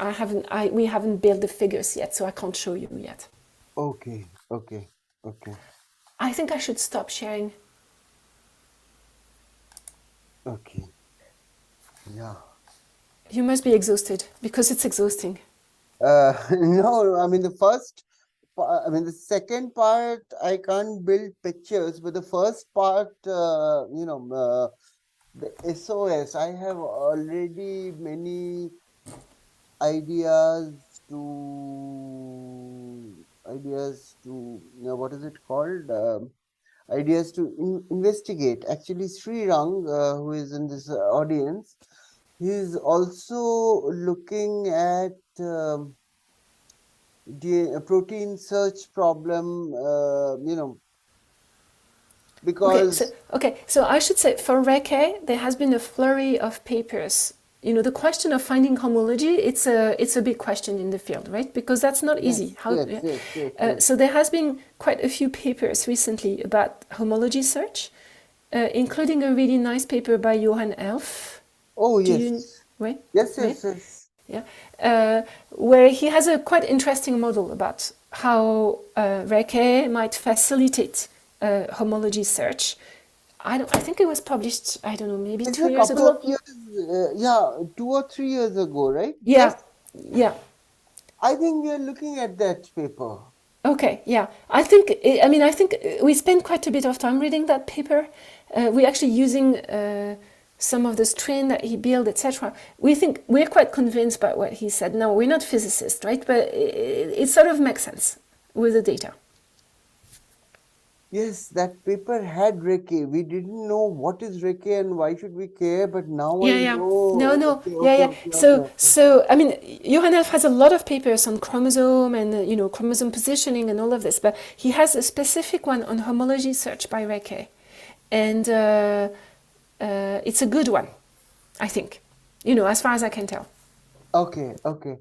S2: we haven't built the figures yet, so I can't show you yet.
S1: Okay, okay, okay,
S2: I think I should stop sharing.
S1: okay. Yeah.
S2: You must be exhausted because it's exhausting.
S1: No, I mean the second part I can't build pictures, but the first part, the SOS, I have already many ideas what is it called? Ideas to investigate. Actually, Sri Rang, who is in this audience, he's also looking at protein search problem,
S2: Okay, so
S1: because
S2: I should say for Reke, there has been a flurry of papers. The question of finding homology, it's a big question in the field, right? Because that's not easy.
S1: yes, yes, yes, yes, yes.
S2: So there has been quite a few papers recently about homology search, including a really nice paper by Johan Elf.
S1: Oh,
S2: Do you?
S1: yes.
S2: right?
S1: Yes,
S2: Right?
S1: yes, yes.
S2: Yeah, where he has a quite interesting model about how Reke might facilitate homology search. I think it was published, I don't know, maybe
S1: It's
S2: two
S1: a
S2: years
S1: couple of
S2: ago.
S1: years, yeah, 2 or 3 years ago, right?
S2: Yeah,
S1: Just,
S2: yeah.
S1: I think we are looking at that paper.
S2: Okay, yeah. I think we spent quite a bit of time reading that paper. We're actually using some of the strain that he built, etc. We're quite convinced by what he said. No, we're not physicists, right? But it sort of makes sense with the data.
S1: Yes, that paper had Reiki. We didn't know what is Reiki and why should we care, but now I
S2: Yeah, yeah. No,
S1: know.
S2: no.
S1: Okay,
S2: Yeah,
S1: okay,
S2: yeah.
S1: okay, okay,
S2: So,
S1: okay.
S2: so I mean, Johann Elf has a lot of papers on chromosome and chromosome positioning and all of this, but he has a specific one on homology search by Reke, and it's a good one, I think. As far as I can tell.
S1: Okay, okay.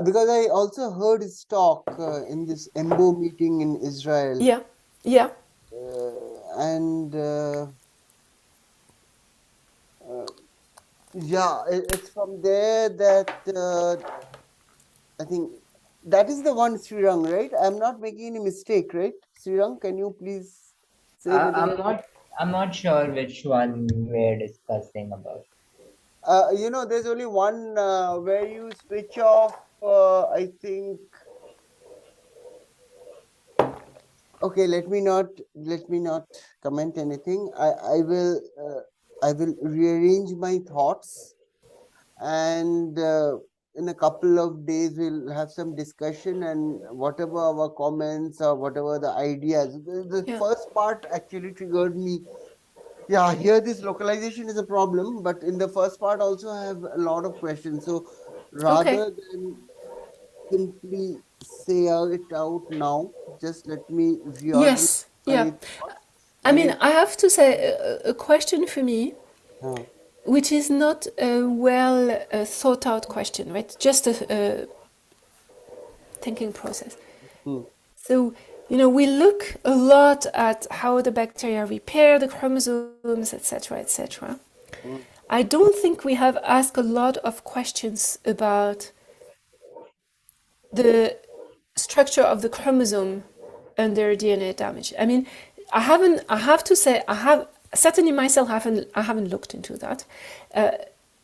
S1: Because I also heard his talk in this EMBO meeting in Israel,
S2: Yeah, yeah.
S1: and uh, yeah, it's from there that I think that is the one, Srirang, right? I'm not making any mistake, right? Srirang, can you please say
S3: Uh,
S1: whether
S3: I'm not I'm not sure which one we're discussing about.
S1: there's only one where you switch off, I think. Okay, let me not comment anything. I will rearrange my thoughts, and in a couple of days we'll have some discussion, and whatever our comments or whatever the ideas. The
S2: Yeah.
S1: first part actually triggered me. Yeah, here this localization is a problem, but in the first part also I have a lot of questions. So
S2: Okay.
S1: rather than simply say it out now, just let me reorganize
S2: Yes. Yeah.
S1: my thoughts.
S2: I
S1: And
S2: mean,
S1: in
S2: I have to say a question for me,
S1: uh,
S2: which is not a well thought out question, right? Just a thinking process.
S1: hmm,
S2: So, we look a lot at how the bacteria repair the chromosomes, etc., etc.
S1: hmm,
S2: I don't think we have asked a lot of questions about the structure of the chromosome under DNA damage. I mean, I have to say, I have certainly myself I haven't looked into that, uh,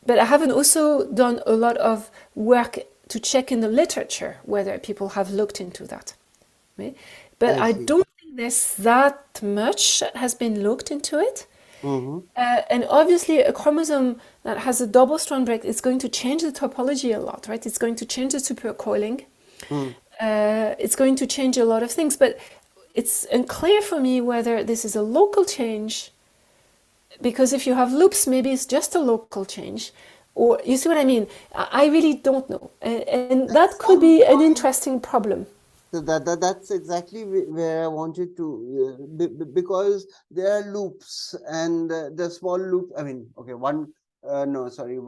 S2: but I haven't also done a lot of work to check in the literature whether people have looked into that. Right? But
S1: I
S2: I
S1: see.
S2: don't think there's that much has been looked into it.
S1: Mm-hmm.
S2: And obviously, a chromosome that has a double strand break is going to change the topology a lot, right? It's going to change the supercoiling.
S1: Hmm.
S2: It's going to change a lot of things, but it's unclear for me whether this is a local change, because if you have loops, maybe it's just a local change. Or you see what I mean? I really don't know. And
S1: At
S2: that could
S1: some
S2: be an
S1: point,
S2: interesting problem.
S1: so that's exactly where I wanted to, because there are loops, and the small loop. I mean, okay, one, no, sorry,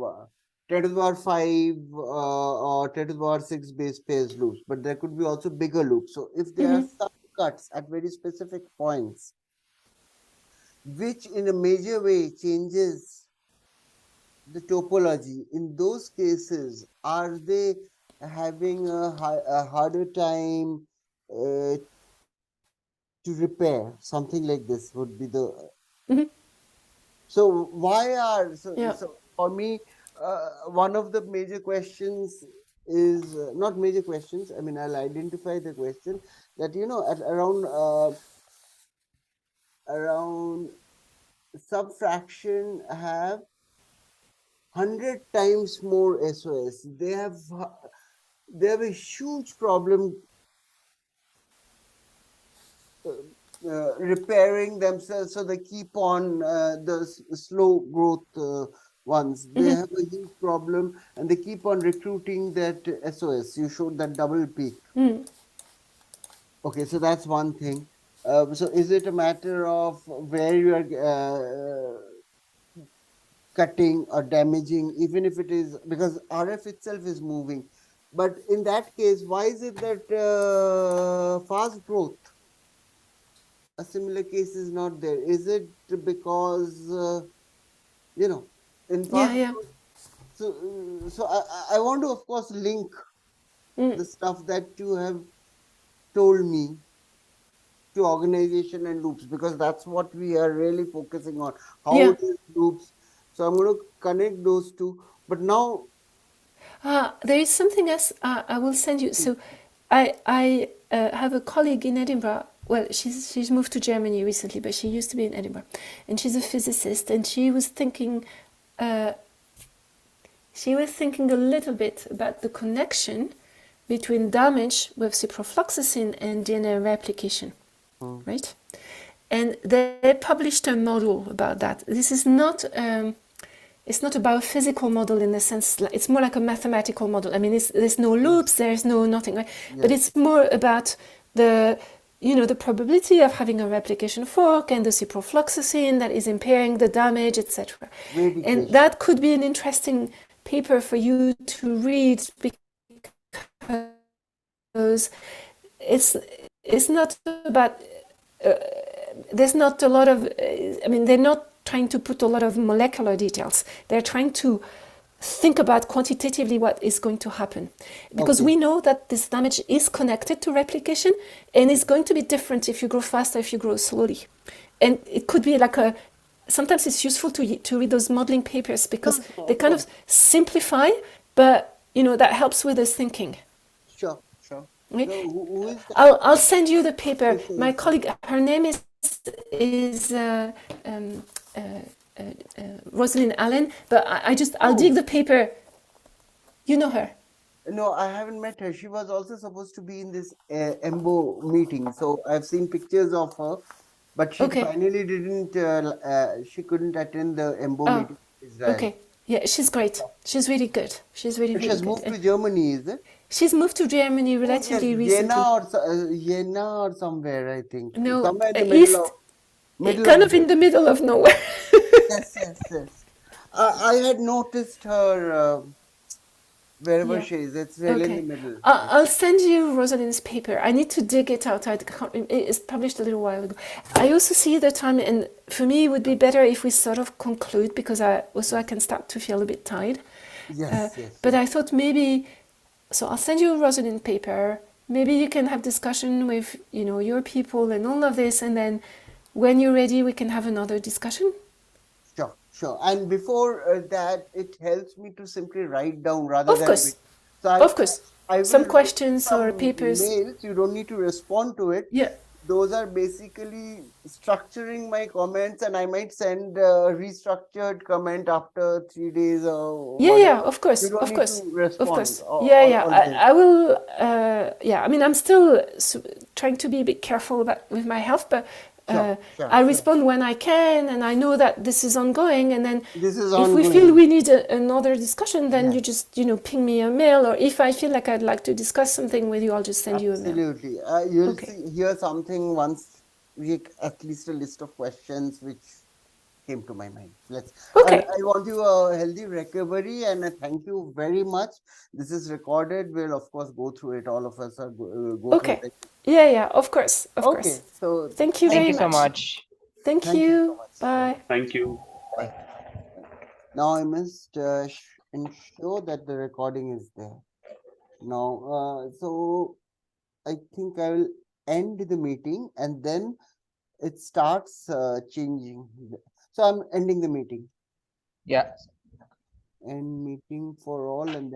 S1: 10 to the power 5 or 10 to the power 6 base pairs loops, but there could be also bigger loops. So if there are some cuts at very specific points, which in a major way changes the topology, in those cases, are they having a harder time to repair? Something like this would be the. So why are
S2: Yeah.
S1: so for me, one of the major questions is not major questions. I mean, I'll identify the question that at around subfraction have 100 times more SOS. They have a huge problem repairing themselves, so they keep on the slow growth ones. They have a huge problem, and they keep on recruiting that SOS. You showed that double peak. Okay, so that's one thing. So is it a matter of where you are cutting or damaging, even if it is because RF itself is moving? But in that case, why is it that fast growth, a similar case, is not there? Is it because you know in
S2: Yeah,
S1: fast
S2: yeah.
S1: growth, So I want to, of course, link the stuff that you have told me to organization and loops, because that's what we are really focusing on. How
S2: Yeah.
S1: does loops? So I'm going to connect those two. But now,
S2: There is something else I will send you. So I have a colleague in Edinburgh. Well, she's moved to Germany recently, but she used to be in Edinburgh, and she's a physicist. And uh, she was thinking a little bit about the connection between damage with ciprofloxacin and DNA replication, right? And they published a model about that. This is not. It's not a biophysical model in the sense, it's more like a mathematical model. I mean, there's no loops, there's no nothing, right? But it's more about the, the probability of having a replication fork and the ciprofloxacin that is impairing the damage, etc. And that could be an interesting paper for you to read, because it's not about there's not a lot of they're not trying to put a lot of molecular details. They're trying to think about quantitatively what is going to happen, because we know that this damage is connected to replication, and it's going to be different if you grow faster, if you grow slowly. And it could be like sometimes it's useful to read those modeling papers, because they kind of simplify, but that helps with this thinking.
S1: Sure.
S2: Right?
S1: So who is that?
S2: I'll send you the paper. My colleague, her name is Rosalind Allen, but I'll dig the paper. You know her?
S1: No, I haven't met her. She was also supposed to be in this EMBO meeting. So I've seen pictures of her, but she finally didn't, she couldn't attend the EMBO meeting in Israel.
S2: Okay. Yeah, she's great. She's really good. She's really, really good.
S1: She has moved to Germany, is it?
S2: She's moved to Germany relatively recently.
S1: Jena or somewhere, I think.
S2: No,
S1: somewhere in the
S2: east, kind of in the middle of nowhere.
S1: Yes. I had noticed her wherever she is. It's really in the middle.
S2: I'll send you Rosalind's paper. I need to dig it out. It's published a little while ago. I also see the time, and for me, it would be better if we sort of conclude, because I can start to feel a bit tired.
S1: Yes.
S2: But I thought maybe, so I'll send you Rosalind's paper. Maybe you can have discussion with your people and all of this, and then when you're ready, we can have another discussion.
S1: Sure. And before that, it helps me to simply write down rather than...
S2: Of course. Some questions or papers.
S1: Mails, you don't need to respond to it.
S2: Yeah.
S1: Those are basically structuring my comments, and I might send a restructured comment after 3 days or
S2: Yeah, of course.
S1: You don't need to respond.
S2: I will. I'm still trying to be a bit careful with my health, but I respond when I can, and I know that this is ongoing. And then if we feel we need another discussion, then you just ping me a mail, or if I feel like I'd like to discuss something with you, I'll just send you a mail.
S1: Absolutely. You'll hear something once we at least a list of questions which came to my mind. I want you a healthy recovery, and thank you very much. This is recorded. We'll of course go through it. All of us are go through it.
S2: Yeah, of course.
S1: So
S2: thank you very much.
S3: Thank you so much.
S2: Thank you.
S1: So much.
S2: Bye.
S4: Thank you.
S1: Bye. Now I must ensure that the recording is there. Now, so I think I will end the meeting, and then it starts changing. So I'm ending the meeting.
S3: Yeah.
S1: End meeting for all, and then